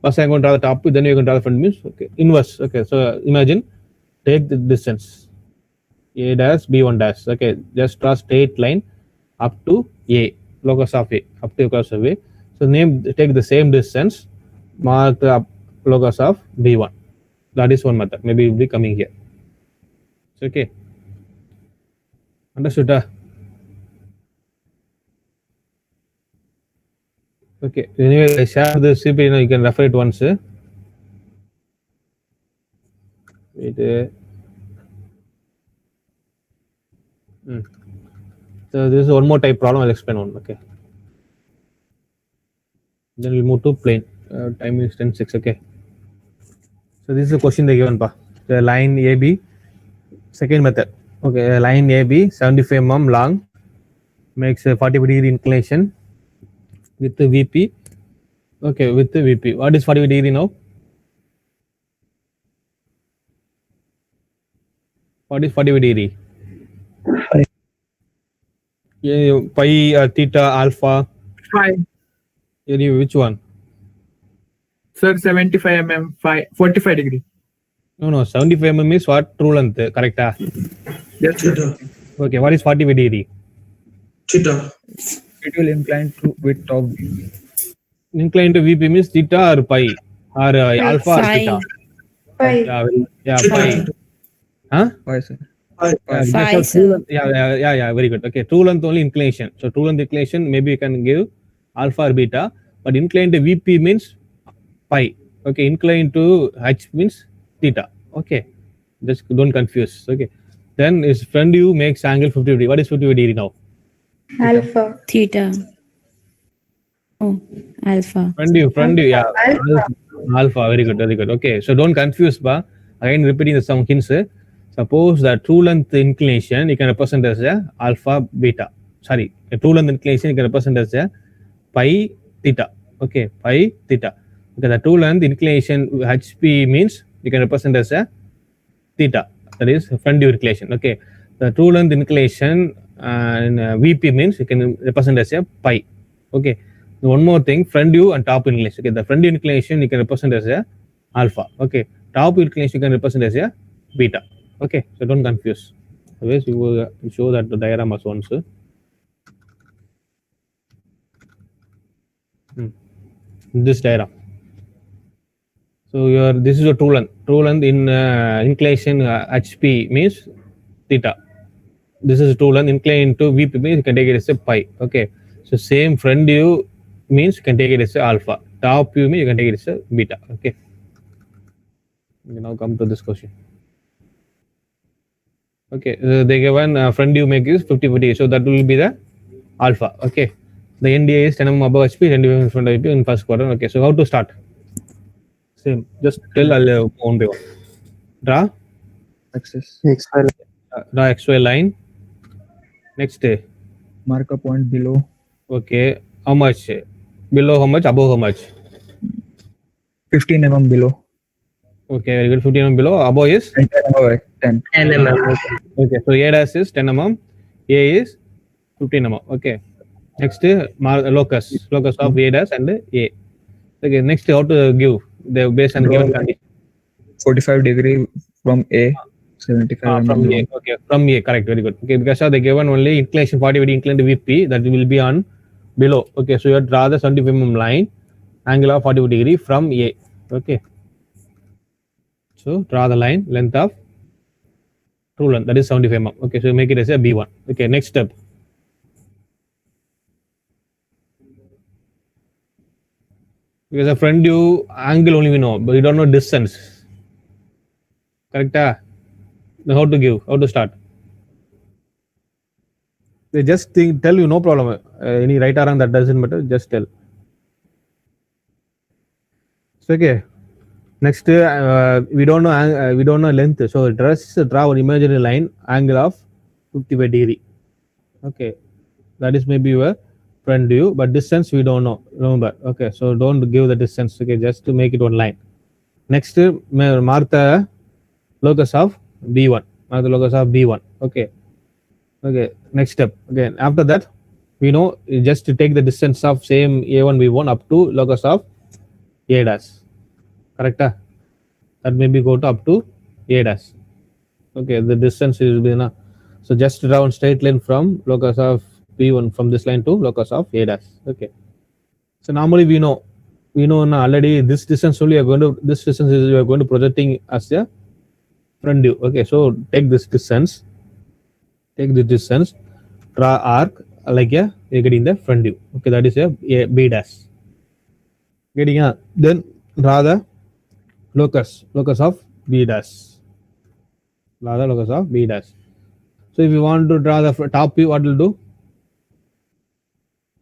first I'm going to draw the top view, then you're going to draw the front view. Okay, inverse. Okay, so imagine, take the distance A dash, B1 dash. Okay, just draw straight line up to A, locus of A, up to locus of A. So take the same distance, mark the locus of B1. That is one method. Maybe it will be coming here. So, okay. Understood? Okay. Anyway, I share the CP. You can refer it once. Wait. So this is one more type problem. I'll explain one. Okay. Then we'll move to plane. Time is 10:06. Okay. So this is a question they given. The line AB, second method. Okay, line AB 75 mm long, makes a 45-degree inclination with the VP. Okay, with the VP. What is 45 degree now? What is 45 degree? Yeah, pi, theta, alpha. Phi. Which one? Sir, 75 mm, 45 degree. No, 75 mm is what? True length, correct? Yes, sir. Theta. Okay, what is 45 degree? Theta. It will incline to width of Inclined to VP means theta or pi or alpha or Phi. theta. Phi. Yeah, pi. Huh? Phi, sir. Phi, That's sir. a true length. Yeah, very good. Okay, true length only inclination. So true length inclination, maybe you can give alpha or beta, but inclined to VP means pi. Okay, inclined to H means theta. Okay, just don't confuse. Okay, then is front view makes angle 50 degree. What is 50 degree now? Alpha. Theta. Oh, alpha. Front view, yeah. Alpha, very good. Okay, so don't confuse, again repeating the some hints. Suppose the true length inclination you can represent as a alpha beta. Sorry, a true length inclination you can represent as a pi theta. Okay, pi theta. Okay, the true length inclination HP means you can represent as a theta. That is front view inclination. Okay, the true length inclination and VP means you can represent as a pi. Okay, one more thing, front view and top inclination. Okay, the front view inclination you can represent as a alpha. Okay, top view inclination you can represent as a beta. Okay, so don't confuse. Otherwise, you will show that the diagram as once. This diagram. So this is your true length. True length in inclination HP means theta. This is true length. Inclined to VP means you can take it as a pi. Okay. So same front view means you can take it as a alpha. Top view means you can take it as a beta. Okay. We now come to this question. Okay. They given front view make is 50-50. So that will be the alpha. Okay. The NDA is 10 mm above HP, 10 mm in front of HP in first quarter. Okay. So how to start? Same. Just tell one by one. Draw. Axis. Draw XY line. Next. Mark a point below. Okay. How much? Below how much? Above how much? 15 mm below. Okay, very good. 15 mm below. Above is? 10 above 10. 10 mm. Okay, so A dash is 10 mm. A is 15 mm. Okay. Next, locus. Locus of A dash and A. Okay, next, how to give? The based on given condition. 45 degree from A. 75 from A. Okay, from A. Correct. Very good. Okay, because they given only inclination 40 degree inclined VP, that will be on below. Okay, so you have to draw the 75 mm line, angle of 45 degree from A. Okay. So draw the line, length of true length, that is 75 mm. Okay, so make it as a B1. Okay, next step. Because a front view angle only we know, but we don't know distance. Correct? Then how to give? How to start? They just tell you, no problem. Any right or wrong, that doesn't matter. Just tell. So okay. Next, we don't know length. So draw an imaginary line, angle of 55 degree. Okay, that is maybe your front view, but distance we don't know. Remember. Okay, so don't give the distance. Okay, just to make it one line. Next, mark the locus of B1. Mark the locus of B1. Okay. Okay. Next step. Again, after that, we know just to take the distance of same A1 B1 up to locus of A dash. Correct? That maybe go to up to A dash. Okay, the distance is enough. So just draw a straight line from locus of B1 from this line to locus of A dash. Okay. So normally we know now already this distance only this distance is you are going to projecting as a front view. Okay, so take this distance. Take the distance. Draw arc like you're getting the front view. Okay, that is a B dash. Getting then draw the locus of B dash. Draw the locus of B dash. So if you want to draw the top view, what will do?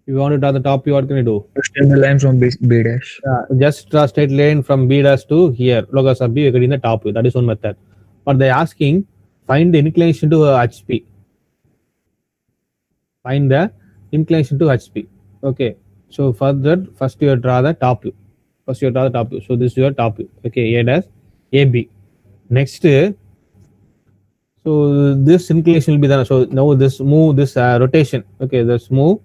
If you want to draw the top view, what can you do? Extend the line from B dash. Just draw straight line from B dash to here. Locus of B, you're getting the top view. That is one method. But they're asking, find the inclination to HP. Find the inclination to HP. Okay. So for that, first you draw the top view. So this is your top view. Okay, A dash, AB. Next, so this inclination will be done. So now this move, this rotation. Okay, this move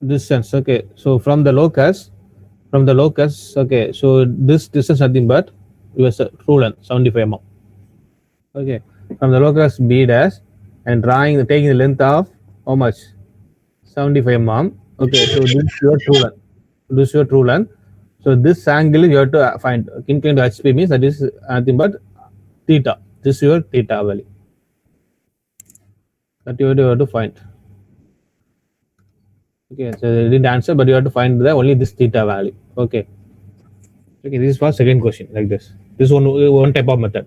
distance. Okay, so from the locus. Okay, so this distance nothing but your true length 75 mm. Okay, from the locus B dash and taking the length of how much? 75 mm. Okay, so this is your true length. So this angle you have to find. Inclined to HP means that is nothing but theta. This is your theta value. That you have to find. Okay, so they didn't answer, but you have to find only this theta value. Okay. Okay, this is for second question like this. This one type of method.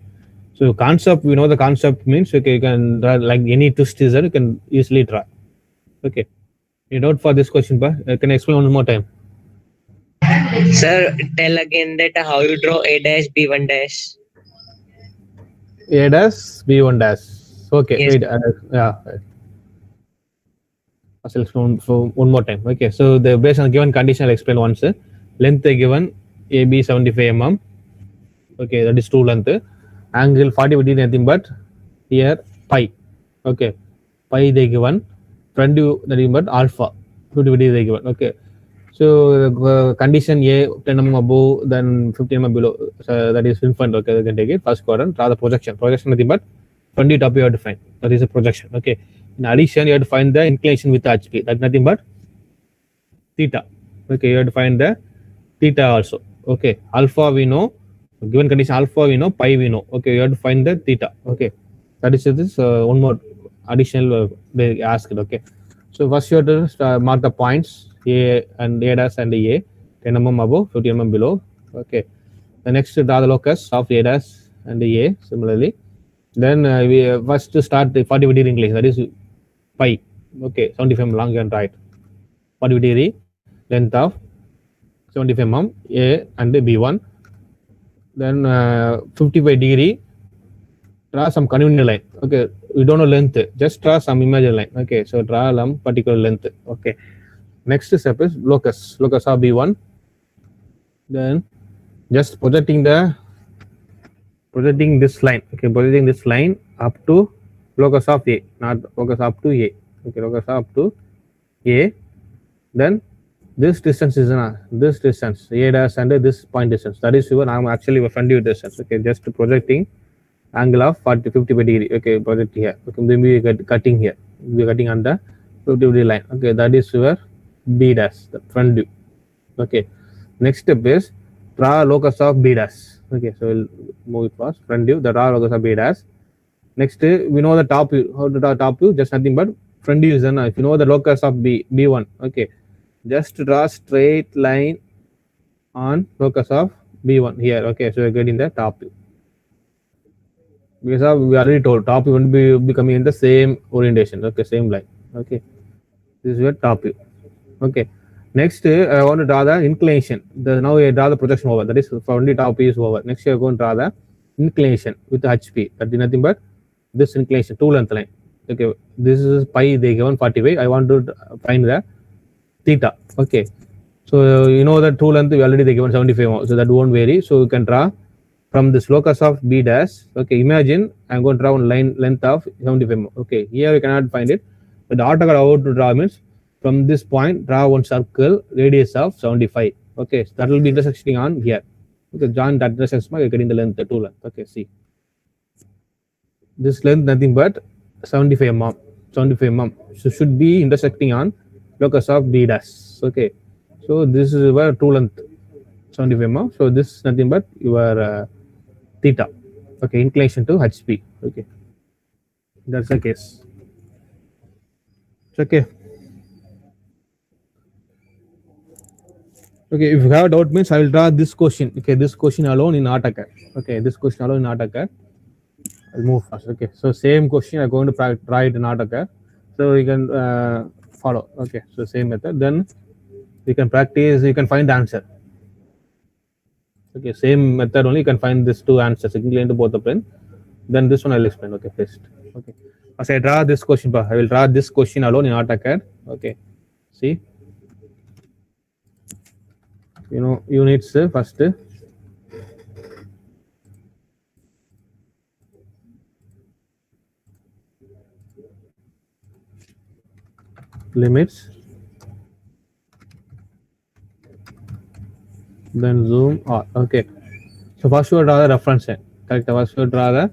So concept, we know the concept means okay, you can draw like any twist is there, you can easily draw. Okay. Any doubt for this question, pa? Can I explain one more time? Sir, tell again that how you draw A dash B1 dash. A dash B1 dash. Okay, Yes. wait, yeah. I'll explain for one more time. Okay, so the based on given condition, I'll explain once. Length given AB 75 mm. Okay, that is true length. Angle 40 would be nothing but here pi. Okay, pi they given. Front view nothing but alpha. 50 would be they given. Okay, so condition A 10 mm above, then 15 mm below. So that is infant. Okay, they can take it. First quadrant. Draw the projection. Projection nothing but front view, top view you have to find. That is a projection. Okay. In addition, you have to find the inclination with HP. That's nothing but theta. Okay, you have to find the theta also. Okay, alpha we know. Given condition alpha we know, pi we know. Okay, you have to find the theta. Okay, that is this one more additional they asked. Okay, so first you have to mark the points A and A dash and A, 10 mm above, 50 mm below. Okay, the next draw the locus of A dash and A similarly. Then we first to start the 40 degree inclination, that is pi. Okay, 75 mm long and right. 40 degree length of 75 mm A and B1. Then 55 degree, draw some convenient line. Okay, we don't know length, just draw some imaginary line. Okay, so draw some particular length. Okay, next step is locus of B1. Then just projecting this line. Okay, projecting this line up to locus of A, not locus up to A. Okay, locus up to A. Then this distance is this distance A dash and this point distance, that is your I'm actually front view distance. Okay, just projecting angle of 55 degree. Okay, project here. Okay, then we get cutting here, we are cutting on the 50 degree line. Okay, that is your B dash, the front view. Okay, next step is draw locus of B dash. Okay, so we'll move it fast. Front view, the draw locus of B dash. Next we know the top view. How to draw top view? Just nothing but front view is if you know the locus of B1. Okay, just draw straight line on locus of B1 here. Okay, so we're getting the top view. Because we already told top view will be coming in the same orientation. Okay, same line. Okay, this is your top view. Okay, next I want to draw the inclination. Now I draw the projection over. That is for only top view is over. Next you are going to draw the inclination with the HP. That is nothing but this inclination, two length line. Okay, this is pi they given 45. I want to find the theta. Okay, so you know that two length we already they given 75, so that won't vary. So you can draw from this locus of B dash. Okay, imagine I'm going to draw one line length of 75. Okay, here we cannot find it, but the AutoCAD how to draw means from this point draw one circle radius of 75. Okay, so that will be intersecting on here. Okay, join that intersection, you're getting the length, the two length. Okay, see this length nothing but 75 mm. 75 mm, so should be intersecting on locus of B dash. Okay, so this is where two length 75 mm. So this is nothing but your theta. Okay, inclination to HP. Okay, that's the case. It's okay. Okay, if you have a doubt means I will draw this question. Okay, this question alone in AutoCAD. Okay, this question alone in AutoCAD. I'll move fast. Okay, so same question I'm going to try it in AutoCAD, so you can follow. Okay, so same method, then you can practice, you can find the answer. Okay, same method only, you can find these two answers equivalent to both the plane. Then this one I'll explain. Okay, first. Okay, as I draw this question, I will draw this question alone in AutoCAD. Okay, see, you know, units first. Limits, then zoom out. Okay, so first you draw the reference line. Correct, first you draw the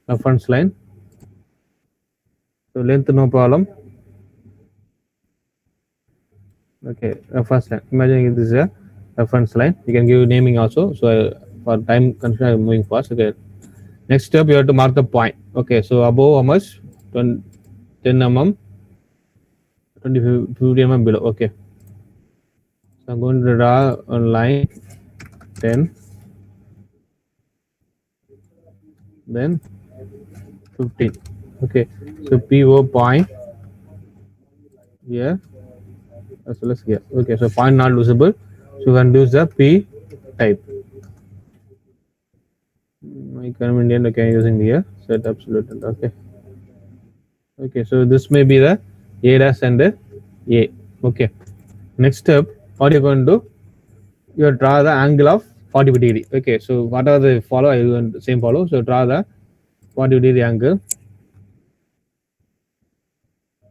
reference line. So length no problem. Okay, reference line, imagine this is a reference line. You can give naming also, so for time constraint I'm moving fast. Okay, next step you have to mark the point. Okay, so above how much? 10 mm, 50 mm below. Okay, so I'm going to draw a line 10, then 15. Okay, so PO point here as well as here. Okay, so point not visible, so you can use the P type. My convenient. Okay, using here set absolute. Okay, okay, so this may be the A dash and the A. Okay. Next step, what you're going to do? You draw the angle of 45 degree. Okay. So what are the follow? I will same follow. So draw the 45 degree angle.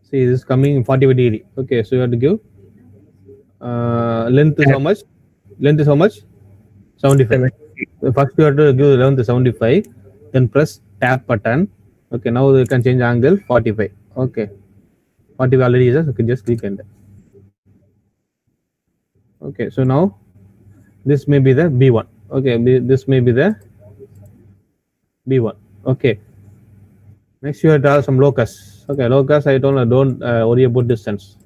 See, this is coming 45 degree. Okay. So you have to give length is how much? Length is how much? 75. So first you have to give length 75. Then press tab button. Okay. Now you can change angle 45. Okay. 45 already is. Okay. Just click enter. Okay. So now this may be the B1. Okay. This may be the B1. Okay. Next you have to draw some locus. Okay. Locus I don't worry about distance.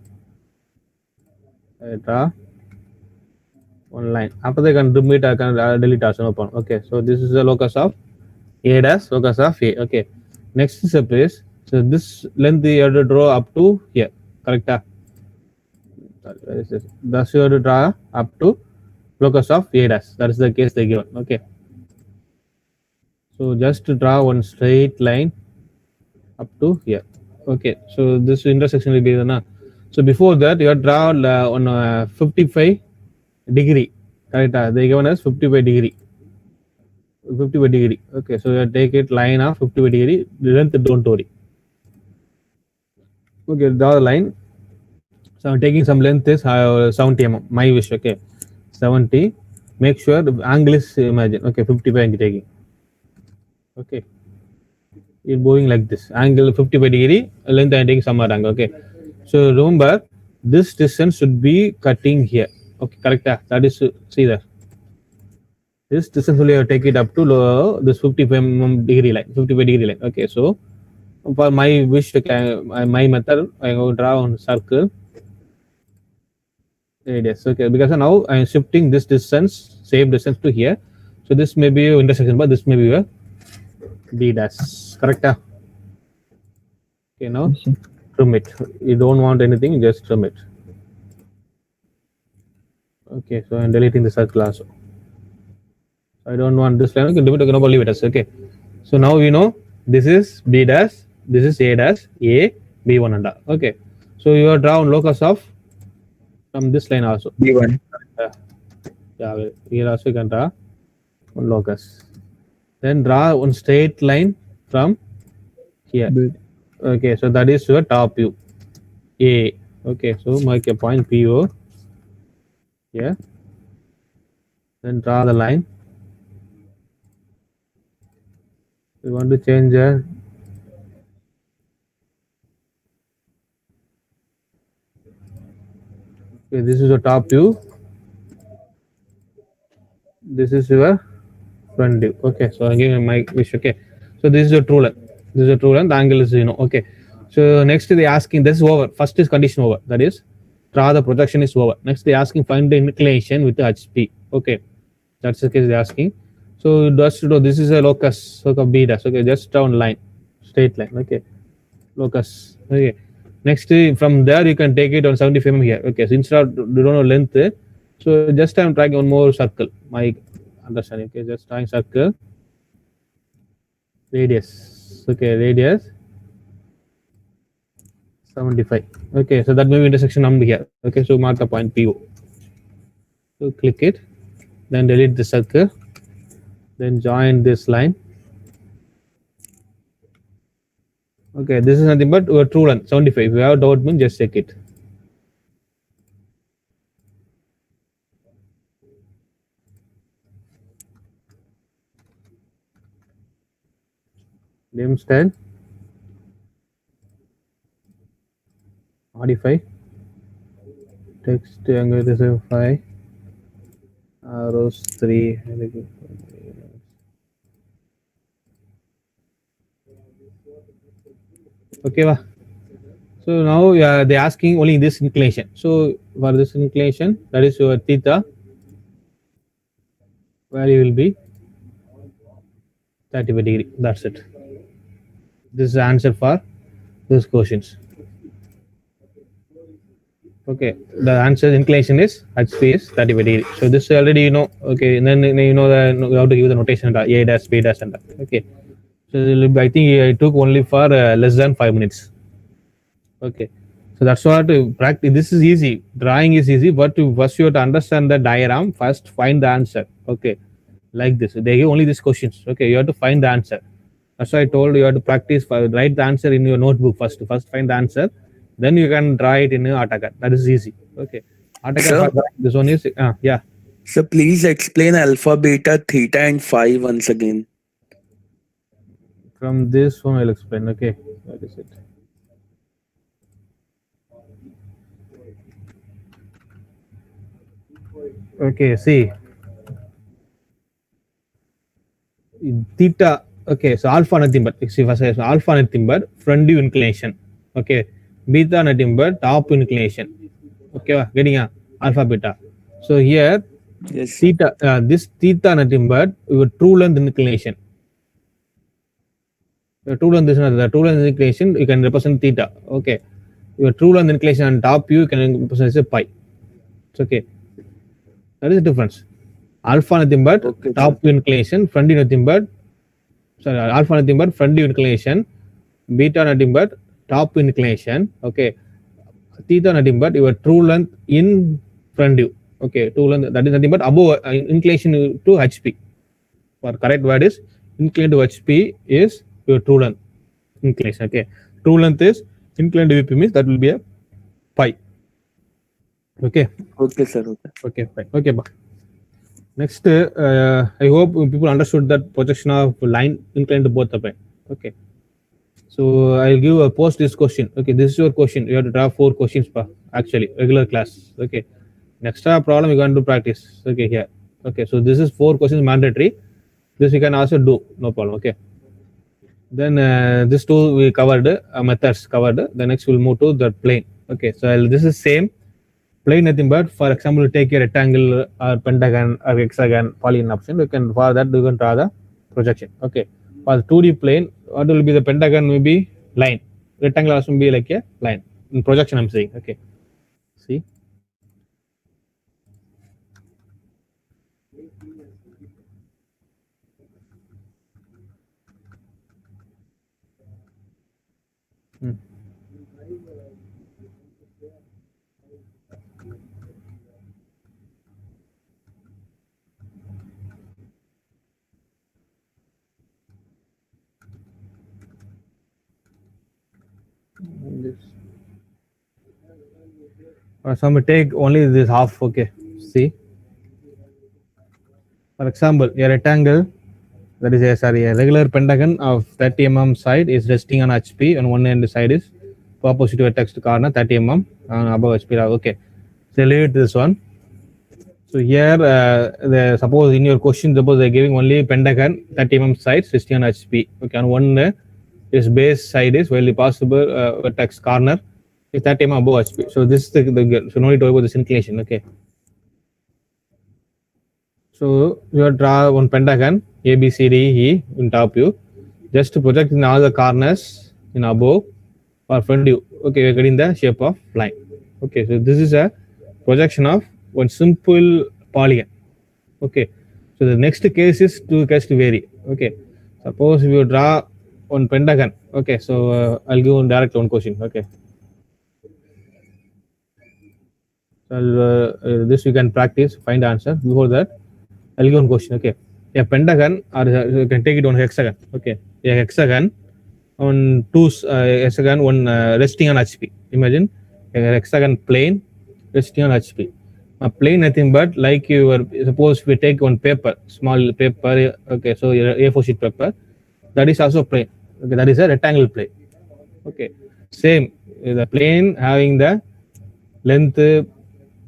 I draw one line. After they can remove it, I can delete also no problem. Okay. So this is the locus of A dash, locus of A. Okay. Next step is, so this length you have to draw up to here. Correct? Thus you have to draw up to locus of A dash. That is the case they given. Okay. So just to draw one straight line up to here. Okay. So this intersection will be the. So before that you have to draw on 55 degree. Correct? They given us 55 degree. 55 degree. Okay. So you take it line of 55 degree. The length don't worry. Okay. Draw the line. So I'm taking some length is 70 mm. My wish. Okay. 70. Make sure the angle is imagine. Okay. 55 I'm taking. Okay. It's moving like this. Angle 55 degree. Length I'm taking some other angle. Okay. So remember, this distance should be cutting here. Okay. Correct. That is, see there. This distance will take it up to this 55 degree line. 55 degree line. Okay. So for my wish, my method, I will draw on circle radius. Okay, because now I am shifting this distance, same distance to here. So this may be your intersection, but this may be your B dash. Correct? Okay, now trim it. You don't want anything, just trim it. Okay, so I'm deleting the circle also. I don't want this line. Okay, leave it as okay. So now we know this is B dash, this is A dash, A, B1 and A. Okay, so you are drawn locus of from this line also. B1. Yeah, here also you can draw one locus. Then draw one straight line from here. Okay, so that is your top view. A. Okay, so make a point PO here. Then draw the line. We want to change the okay, this is the top view. This is your front view. Okay, so again my wish. Okay, so this is your true length. This is a true length. The angle is okay. So next they asking, this is over. First is condition over. That is draw the projection is over. Next they asking find the inclination with the HP. Okay, that's the case they asking. So just to do this is a locus of B dash. Okay, just down line, straight line. Okay, locus. Okay. Next from there you can take it on 75 mm here. Okay, so instead of you don't know length, so just I'm trying one more circle. My understanding. Okay, just trying circle. Radius. Okay, radius 75. Okay, so that may be intersection number here. Okay, so mark the point PO. So click it, then delete the circle, then join this line. Okay, this is nothing but your true length 75. If you have doubt, mean just check it. Name style, modify, text angle this is 5, arrows 3. Okay, so now they asking only this inclination. So for this inclination, that is your theta value will be 35 degree. That's it. This is the answer for those questions. Okay, the answer inclination is HP is 35 degree. So this already you know. Okay, and then you know that you have to give the notation A dash, B dash, and that. Okay. So I think I took only for less than 5 minutes. Okay. So that's what practice. This is easy. Drawing is easy, but first you have to understand the diagram. First, find the answer. Okay, like this. They give only these questions. Okay, you have to find the answer. That's why I told you have to practice. Write the answer in your notebook first. First, find the answer. Then you can draw it in your AutoCAD. That is easy. Okay. AutoCAD. This one is yeah. So please explain alpha, beta, theta, and phi once again. From this one, I'll explain. Okay, what is it? Okay, see. Theta. Okay, so alpha nothing but see first alpha nothing but front view inclination. Okay, beta nothing but top inclination. Okay, getting alpha beta. So here, Yes. theta. This theta nothing but your true length inclination. The true length is not the true length inclination. You can represent theta. Okay, your true length inclination on top view you can represent as pi. It's okay. That is the difference. Alpha nothing but Okay, top view inclination, front view nothing but alpha nothing but front view inclination, beta nothing but top view inclination. Okay, theta nothing but your true length in front view. Okay, true length that is nothing but above inclination to HP. For correct word is inclined to HP is your true length inclination. Okay, true length is inclined to VP means that will be a pi. Okay. Okay, sir. Okay. Okay, fine. Okay, bye. Next, I hope people understood that projection of line inclined to both the plane. Okay. So I'll give a post this question. Okay, this is your question. You have to draw 4 questions per actually regular class. Okay. Next problem you're going to practice. Okay, here. Okay, so this is 4 questions mandatory. This you can also do, no problem. Okay. Then this 2 we covered, methods covered. The next we'll move to the plane. Okay, so this is same. Plane nothing but, for example, you take a rectangle or pentagon or hexagon polygon option. You can, for that you can draw the projection. Okay. For the 2D plane, what will be the pentagon? Will be line. Rectangle also will be like a line. In projection, I'm saying. Okay. See. Or some take only this half. Okay, see. For example, a rectangle that is a regular pentagon of 30 mm side is resting on HP, and one end side is opposite vertex to corner 30 mm above HP. Okay, so leave it this one. So here, suppose in your question, suppose they're giving only pentagon 30 mm side resting on HP. Okay, on one is base side is well possible vertex corner is 30 mm above HP. So this is the so no need to worry about this inclination. Okay. So you draw one pentagon A, B, C, D, E in top view. Just to project in all the corners in above or front view. Okay, we're getting the shape of line. Okay, so this is a projection of one simple polygon. Okay, so the next case is two cases to vary. Okay, suppose if you draw one pentagon. Okay, so I'll give direct one question. Okay, so this you can practice, find the answer. Before that, I'll give one question. Okay, a pentagon, or you can take it on hexagon. Okay, a hexagon on two hexagon, one resting on HP. Imagine a hexagon plane resting on HP. A plane nothing but like you were, suppose we take one paper, small paper. Okay, so A4 sheet paper, that is also plane. Okay, that is a rectangle plane. Okay, same the plane having the length,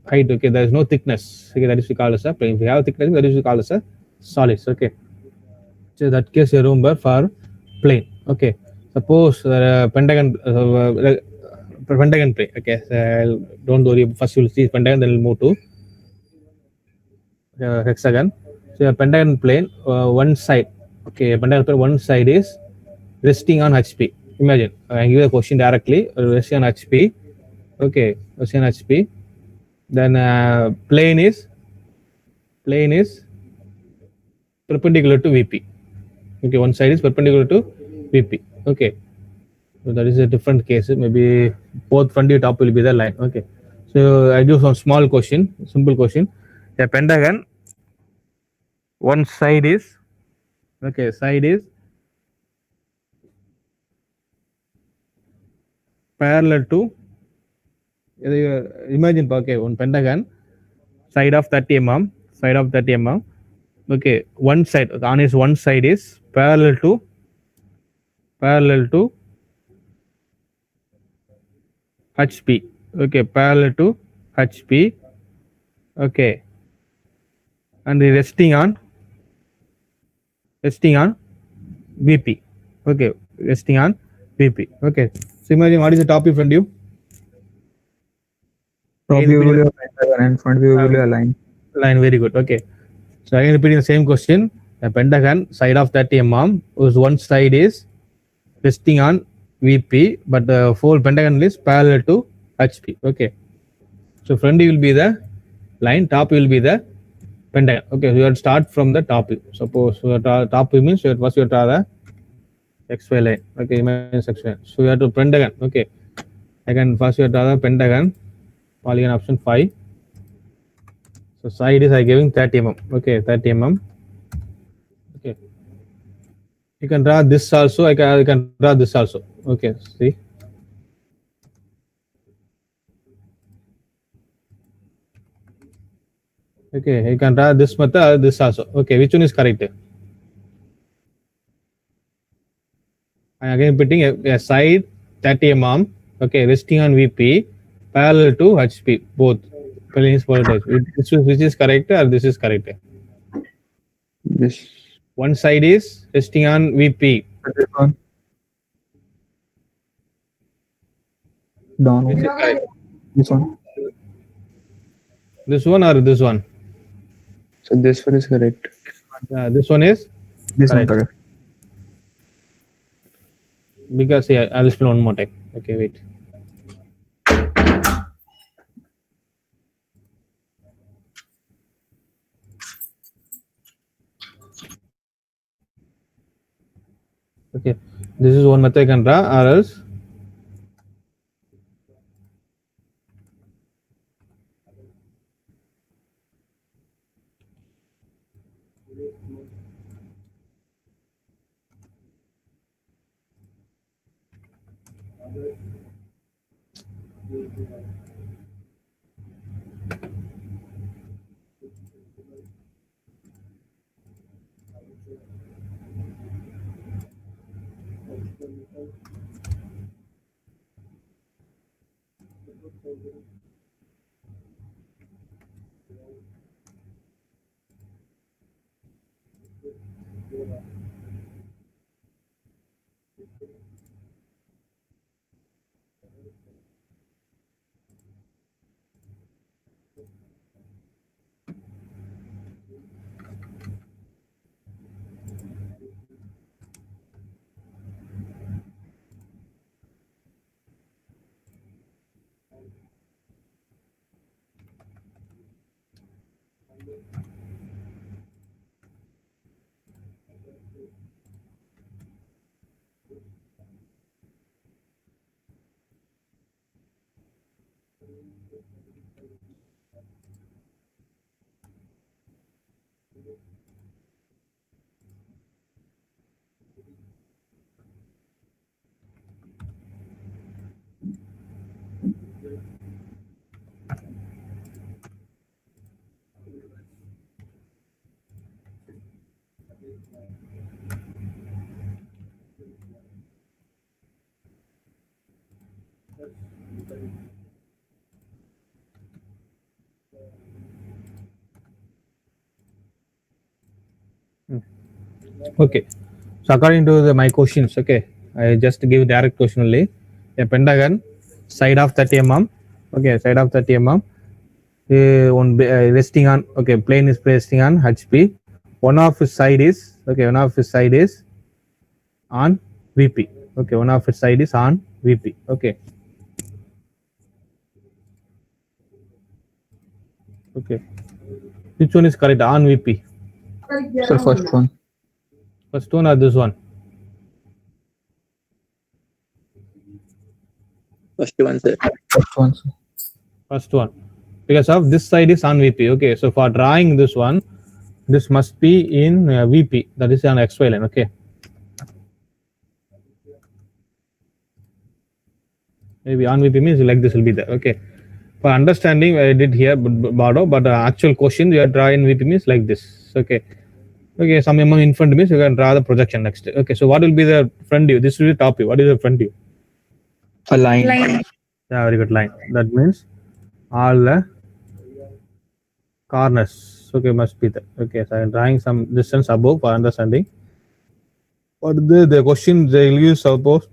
height. Okay, there is no thickness. Okay, that is we call as a plane. If we have thickness, that is we call as a solids. Okay, so that case you remember for plane. Okay, suppose pentagon pentagon plane. Okay, so don't worry. First you will see pentagon, then we'll move to hexagon. So a pentagon plane, one side. Okay, pentagon plane, one side is resting on HP. Imagine I give a question directly. Resting on HP. Okay, resting on HP. Then plane is perpendicular to VP. Okay, one side is perpendicular to VP. Okay, so that is a different case. Maybe both front view top will be the line. Okay, so I do some small question, simple question. A pentagon, one side is, okay, side is parallel to, imagine, okay, one pentagon, side of 30 mm, side of 30 mm, okay, one side, on is one side is parallel to HP, okay, parallel to HP, okay, and resting on VP, okay, resting on VP, okay. So imagine what is the top view front view? Top view will be a pentagon and front view will be a line. Line, very good, okay. So again repeating the same question, a pentagon, side of 30 mm, whose one side is resting on VP, but the whole pentagon is parallel to HP, okay. So front view will be the line, top view will be the pentagon, okay. So you have to start from the top view. Suppose top view means first you draw the XY line, okay, imagine section. So you have to pentagon, okay. Again first you draw the pentagon, polygon option 5. So side is I giving 30 mm, okay, 30 mm, okay. You can draw this also, I can draw this also, okay, see. Okay, you can draw this method, this also, okay. Which one is correct? I am again putting a side 30 mm, okay, resting on VP, parallel to HP, both planes polarized. Which is correct or this is correct? This. One side is resting on VP. This one. Down. Which is correct? This one. This one or this one? So this one is correct. This one is This correct. one correct. Because yeah, I'll explain one more time. Okay, wait. Okay, this is one method I can draw, or else okay. So according to my questions, okay, I just give direct question only. A pentagon, side of 30 mm, okay, side of 30 mm, resting on, okay, plane is resting on HP. One of his side is, okay, one of his side is on VP, okay, one of his side is on VP, okay. Okay, which one is correct? On VP. So first one. First one or this one? First one, sir. First one. Because of this side is on VP. Okay, so for drawing this one, this must be in VP. That is on XY line. Okay. Maybe on VP means like this will be there. Okay. For understanding, I did here, Bardo, but the actual question you are drawing VP means like this. Okay. Okay, some amount in front means you can draw the projection next. Okay, so what will be the front view? This will be top view. What is the front view? A line. Line. Yeah, very good, line. That means all the corners. Okay, must be there. Okay, so I am drawing some distance above for understanding. What the question they will use, suppose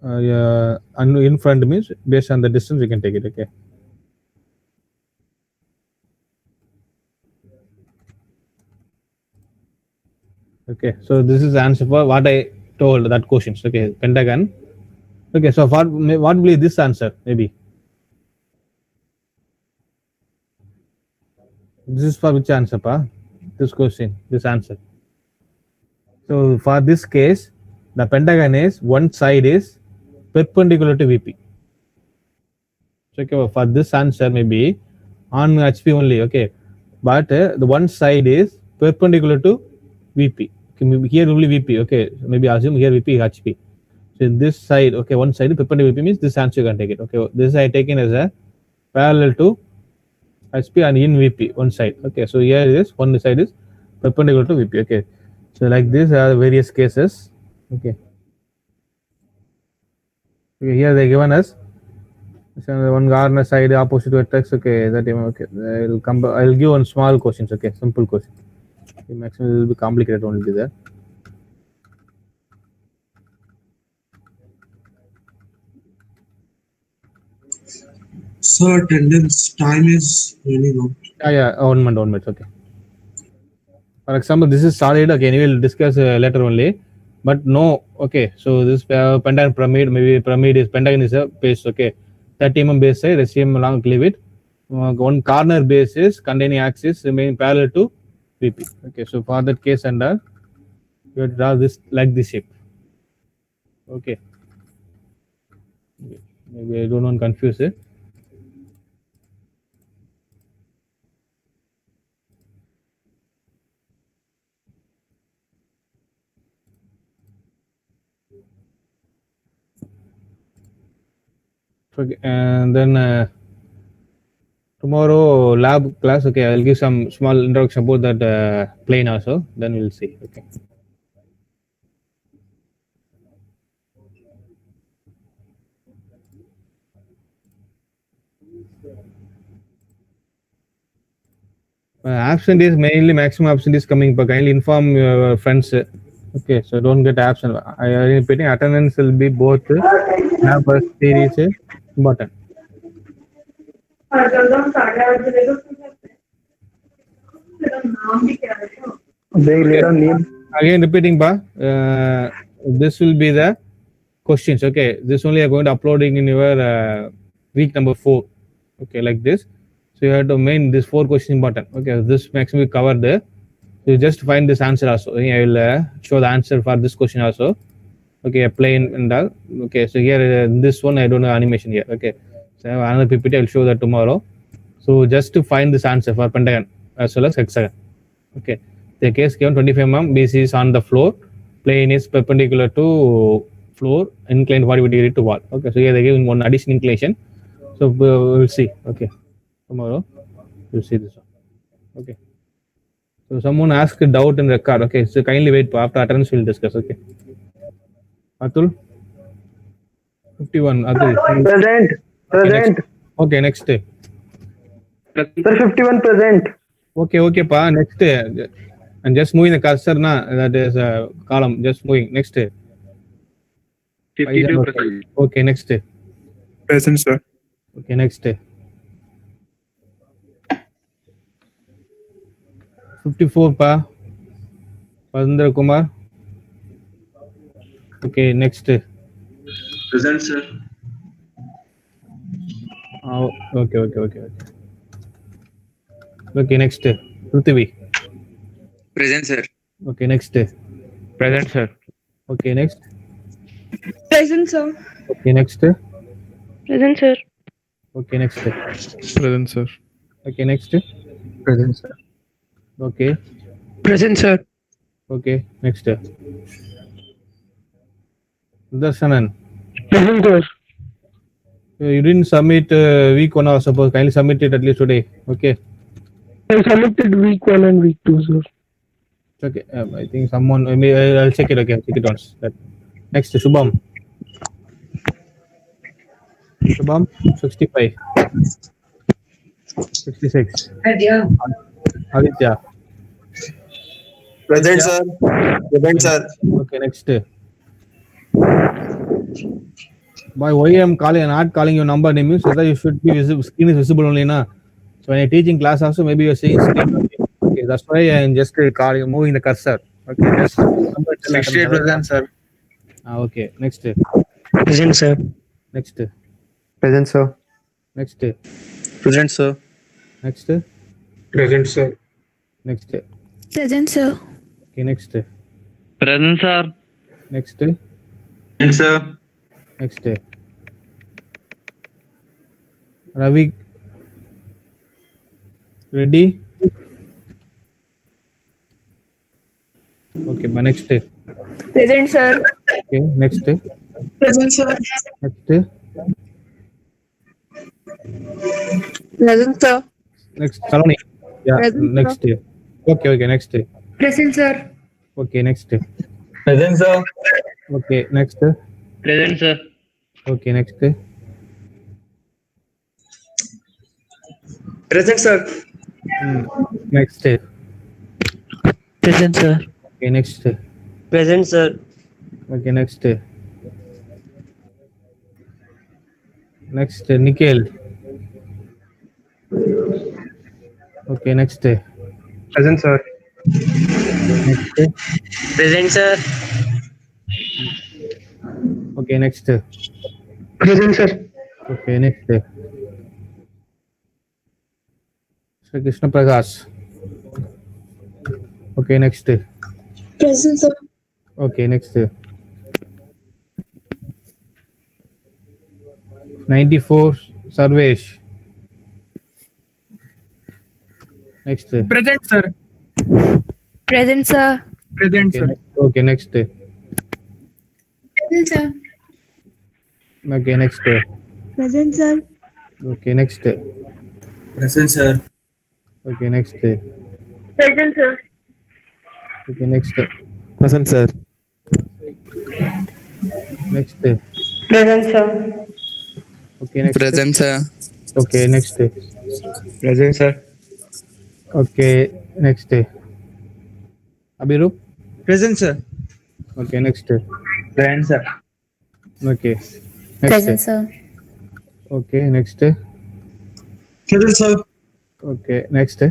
in front means based on the distance we can take it. Okay. Okay, so this is the answer for what I told that questions. Okay, pentagon. Okay, so what will be this answer? Maybe this is for which answer, pa? This question, this answer. So for this case, the pentagon is one side is perpendicular to VP. So okay, for this answer maybe on HP only. Okay, but the one side is perpendicular to VP. Okay, maybe here only VP. Okay, so maybe assume here VP HP. So this side, okay, one side perpendicular to VP means this answer you can take it. Okay, this I taken as a parallel to HP and in VP one side. Okay, so here is one side is perpendicular to VP. Okay, so like this are various cases. Okay. Okay, here they given us one corner side opposite vertex. Okay, that okay. I'll give one small questions. Okay, simple question. Okay, maximum will be complicated only there. Sir, attendance time is running out. Yeah, 1 minute. Okay. For example, this is solid. Okay, we will discuss later only. But no, okay. So this pentagon pyramid, maybe pyramid is pentagon is a base. Okay, 30 mm base side, SCM along cleavage. One corner base is containing axis remaining parallel to VP. Okay, so for that case and you draw this like this shape. Okay. Maybe I don't want to confuse it. Okay, and then tomorrow lab class. Okay, I'll give some small introduction about that plane also. Then we'll see. Okay. Absent is mainly maximum absent is coming, but kindly inform your friends. Okay, so don't get absent. I am repeating, attendance will be both lab series important. Again repeating, this will be the questions. Okay, this only are going to uploading in your week number 4. Okay, like this. So you have to main this 4 questions important. Okay, this maximum cover there. So you just find this answer also. I will show the answer for this question also. Okay, a plane and all. Okay, so here this one I don't have animation here. Okay, so I have another PPT. I will show that tomorrow. So just to find this answer for pentagon as well as hexagon. Okay, the case given 25 mm, BC is on the floor, plane is perpendicular to floor, inclined 45 degree to wall. Okay, so here they give one additional inclination. So we'll see. Okay, tomorrow we'll see this one. Okay. So someone asked a doubt in record. Okay, so kindly wait. After attendance, we'll discuss. Okay. Atul? 51. Atul. Present. Okay, next day. Sir, 51 present. Okay, pa. Next day. And just moving the cursor, na, that is a column. Just moving. Next day. 52%. Okay, next day. Present, sir. Okay, next day. 54, pa. Padendra Kumar. Okay, next day. Present, sir. Oh, okay. Okay, next day. Prithvi. Present, sir. Okay, next day. Present, sir. Okay, next. Present, sir. Okay, next day. Present, sir. Okay, next. Present, sir. Okay, next. Present, sir. Okay, Present, sir. okay, next. Darshanan, Present, sir. you didn't submit week 1 or suppose. Kindly submit it at least today. Okay. I submitted week 1 and week 2, sir. It's okay. I think someone. Maybe I'll check it. Okay, check it once. Next, Shubham. Shubham, 65. 66. Aditya. Present, sir. Present, sir. Okay, next. Boy, why I'm not calling your number name is that you should be visible. Screen is visible only, na. So when you're teaching class also, maybe you're seeing screen only. Okay, that's why I'm just calling, moving the cursor. Okay, just number 68 present, sir. Okay, next. Present, sir. Next. Present, sir. Next. Present, sir. Next. Present, sir. Next. Present, sir. Okay, next. Present, sir. Next. And sir, Next. Ravi. Ready? Okay, but next. Present, sir. Okay, next. Present, sir. Next. Present, sir. Next. Saloni. Yeah, Present, next. Okay, next. Present, sir. Okay, next. Present, sir. Okay, next. Present, sir. Okay, next. Present, sir. Next. Present, sir. Okay, next. Present, sir. Okay, next. Next, Nikhil. Okay, next. Present, sir. Next. Present, sir. Okay, next. Present, sir. Okay, next. Sri Krishna Prakash. Okay, next. Present, sir. Okay, next. 94, Sarvesh. Next. Present, sir. Present, sir. Present, sir. Okay, next. Present, sir. Okay, next. Present, sir. Okay, next. Present, sir. Okay, next. Present, sir. Okay, next. Present, sir. Next. Present, sir. Okay, next. Present, sir. Okay, next. Present, sir. Okay, next. Abhirup. Present, sir. Okay, next. Present, sir. Okay. Present, Next. sir. Okay, next. Present, sir. Okay, next.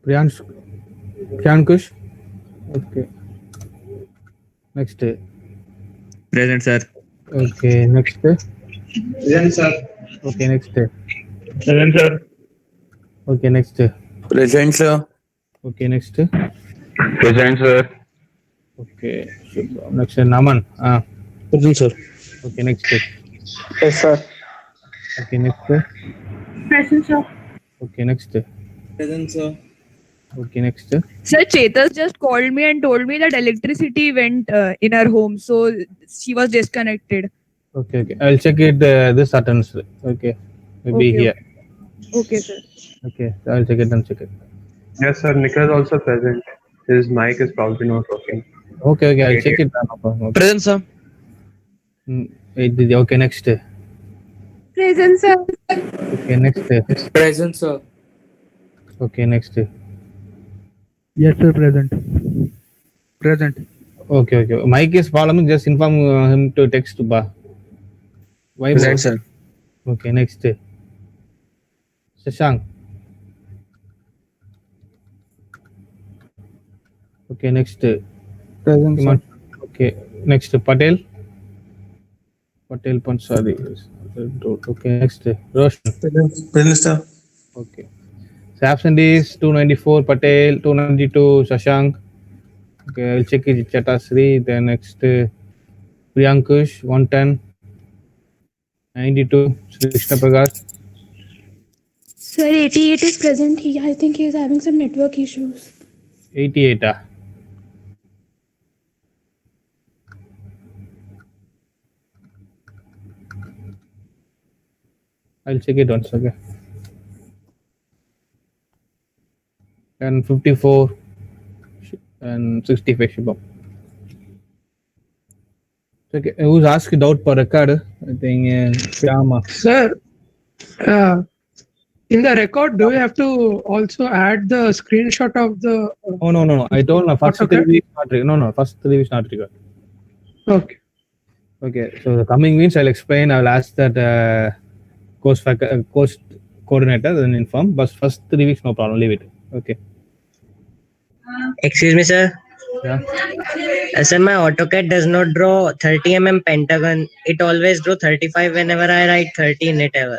Priyankush. Okay. Next. Present, sir. Okay, next. Present, sir. Okay, next. Present, sir. Okay, next. Present, sir. Okay, next. Present, sir. Okay, next. Naman. Present, sir. Okay, next. Yes, sir. Okay, next. Present, sir. Okay, next. Present, sir. Okay, next. Sir, Chetas just called me and told me that electricity went in her home, so she was disconnected. Okay. I'll check it this attendance. Okay. Maybe Okay, here. Okay, sir. Okay. I'll check it and check it. Yes, sir. Nikhil is also present. His mic is probably not working. Okay. I'll check it. No problem. Okay. Present, sir. Okay, next. Present, sir. Okay, next. Present, sir. Okay, next. Yes, sir. Present. Present. Okay. Mike is problem. Just inform him to text to Ba. Why? Present, sir. Okay, next. Shashank. Okay, next. Present, sir. Okay, next. Patel Pansari. Okay, next. Roshan. Present, sir. Okay. So absent is 294 Patel, 292 Shashank. Okay, I'll check it Chatasri. Then next Priyankush 110, 92, Sri Krishna Prakash. Sir, 88 is present. I think he is having some network issues. 88. I'll check it once, okay. And 54 and 65 Shubham. Okay, who's asked doubt per record? I think Shyama. Sir, in the record, do you have to also add the screenshot of the? Oh no. I told no, first AutoCAD? 3 weeks not triggered. No, first 3 weeks not triggered. Okay. Okay, so the coming weeks I'll explain. I'll ask that course coordinator, then inform. But first 3 weeks, no problem. Leave it. Okay. Excuse me, sir. Yeah. Sir, my AutoCAD does not draw 30 mm pentagon. It always draw 35 whenever I write 30 in it ever.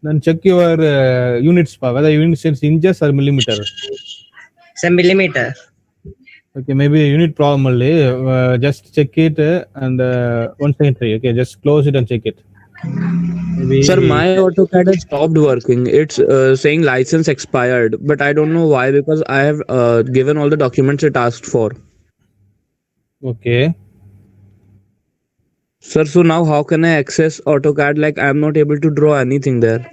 Then check your units, whether units is inches or millimeter. Sir, millimeter. Okay, maybe a unit problem only. Just check it and 1 second try. Okay, just close it and check it. Maybe Sir, my AutoCAD has stopped working. It's saying license expired, but I don't know why, because I have given all the documents it asked for. Okay. Sir, so now how can I access AutoCAD? Like, I'm not able to draw anything there.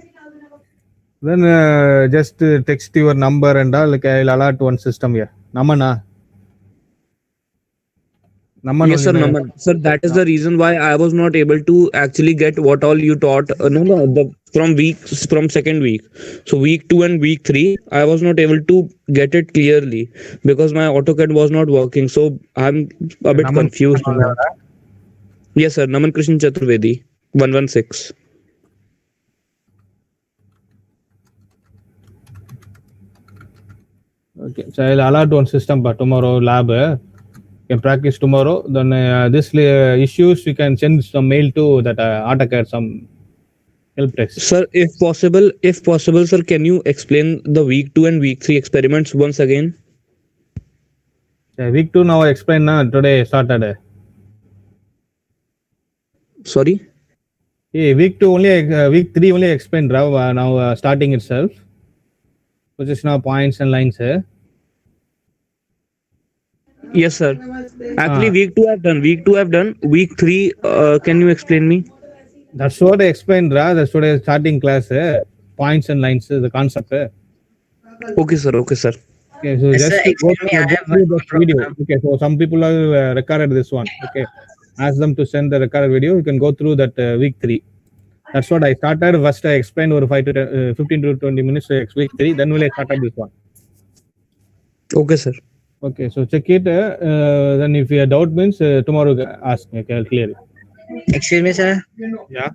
Then just text your number and all. Like I'll alert one system here. Namana. Naman Yes, sir, only, Naman. Sir, that is the reason why I was not able to actually get what all you taught. From second week. So week 2 and week 3, I was not able to get it clearly because my AutoCAD was not working. So I'm a bit Naman confused. Krishnan Now. Yes, sir. Naman Krishnan Chaturvedi, 116. Okay, so I'll alert one system, but tomorrow lab can practice tomorrow. Then this issues we can send some mail to that AutoCAD some help desk. Sir, if possible, sir, can you explain the week 2 and week 3 experiments once again? Week 2 now I explain today started. Sorry? Hey, week 2 only, week 3 only explained now starting itself. Position of points and lines. Yes, sir. Actually, week 2 I've done. Week 3, can you explain me? That's what I explained, that's what I starting class. Points and lines, the concept. Okay, sir. Okay, so Yes, just sir, to go excuse me, I have through the one video. problem. Okay, so some people have recorded this one. Okay, ask them to send the recorded video. You can go through that week 3. That's what I started. First, I explained over 15 to 20 minutes week 3. Then I started this one. Okay, sir. Okay, so check it. Then if you have doubt means tomorrow ask me. Okay, I'll clear it. Excuse me, sir. Yeah.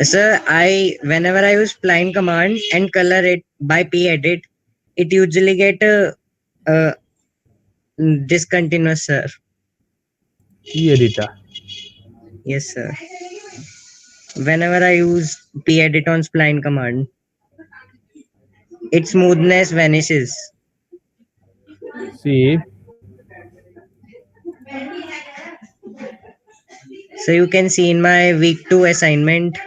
Sir, whenever I use spline command and color it by pedit, it usually get discontinuous, sir. E-editor. Yes, sir. Whenever I use pedit on spline command, its smoothness vanishes. See. So you can see in my week 2 assignment,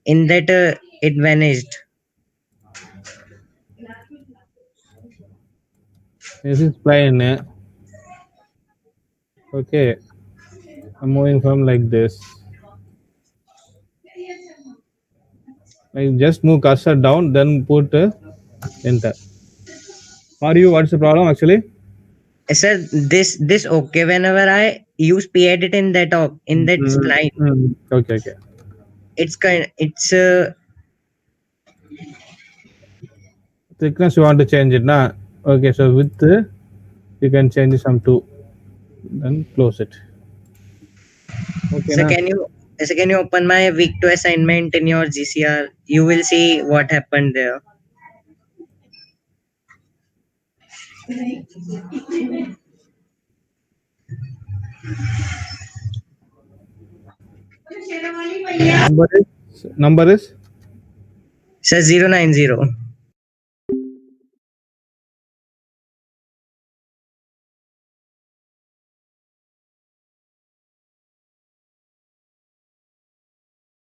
in that it vanished. This is plain. Okay, I'm moving from like this. Like just move cursor down, then put enter. For you, what's the problem actually? Sir, this okay whenever I use pedit in that spline. Okay. It's Thickness you want to change it, na? Okay, so width you can change some 2. Then close it. Okay, so na? can you open my week 2 assignment in your GCR? You will see what happened there. Number is? Sir, 090.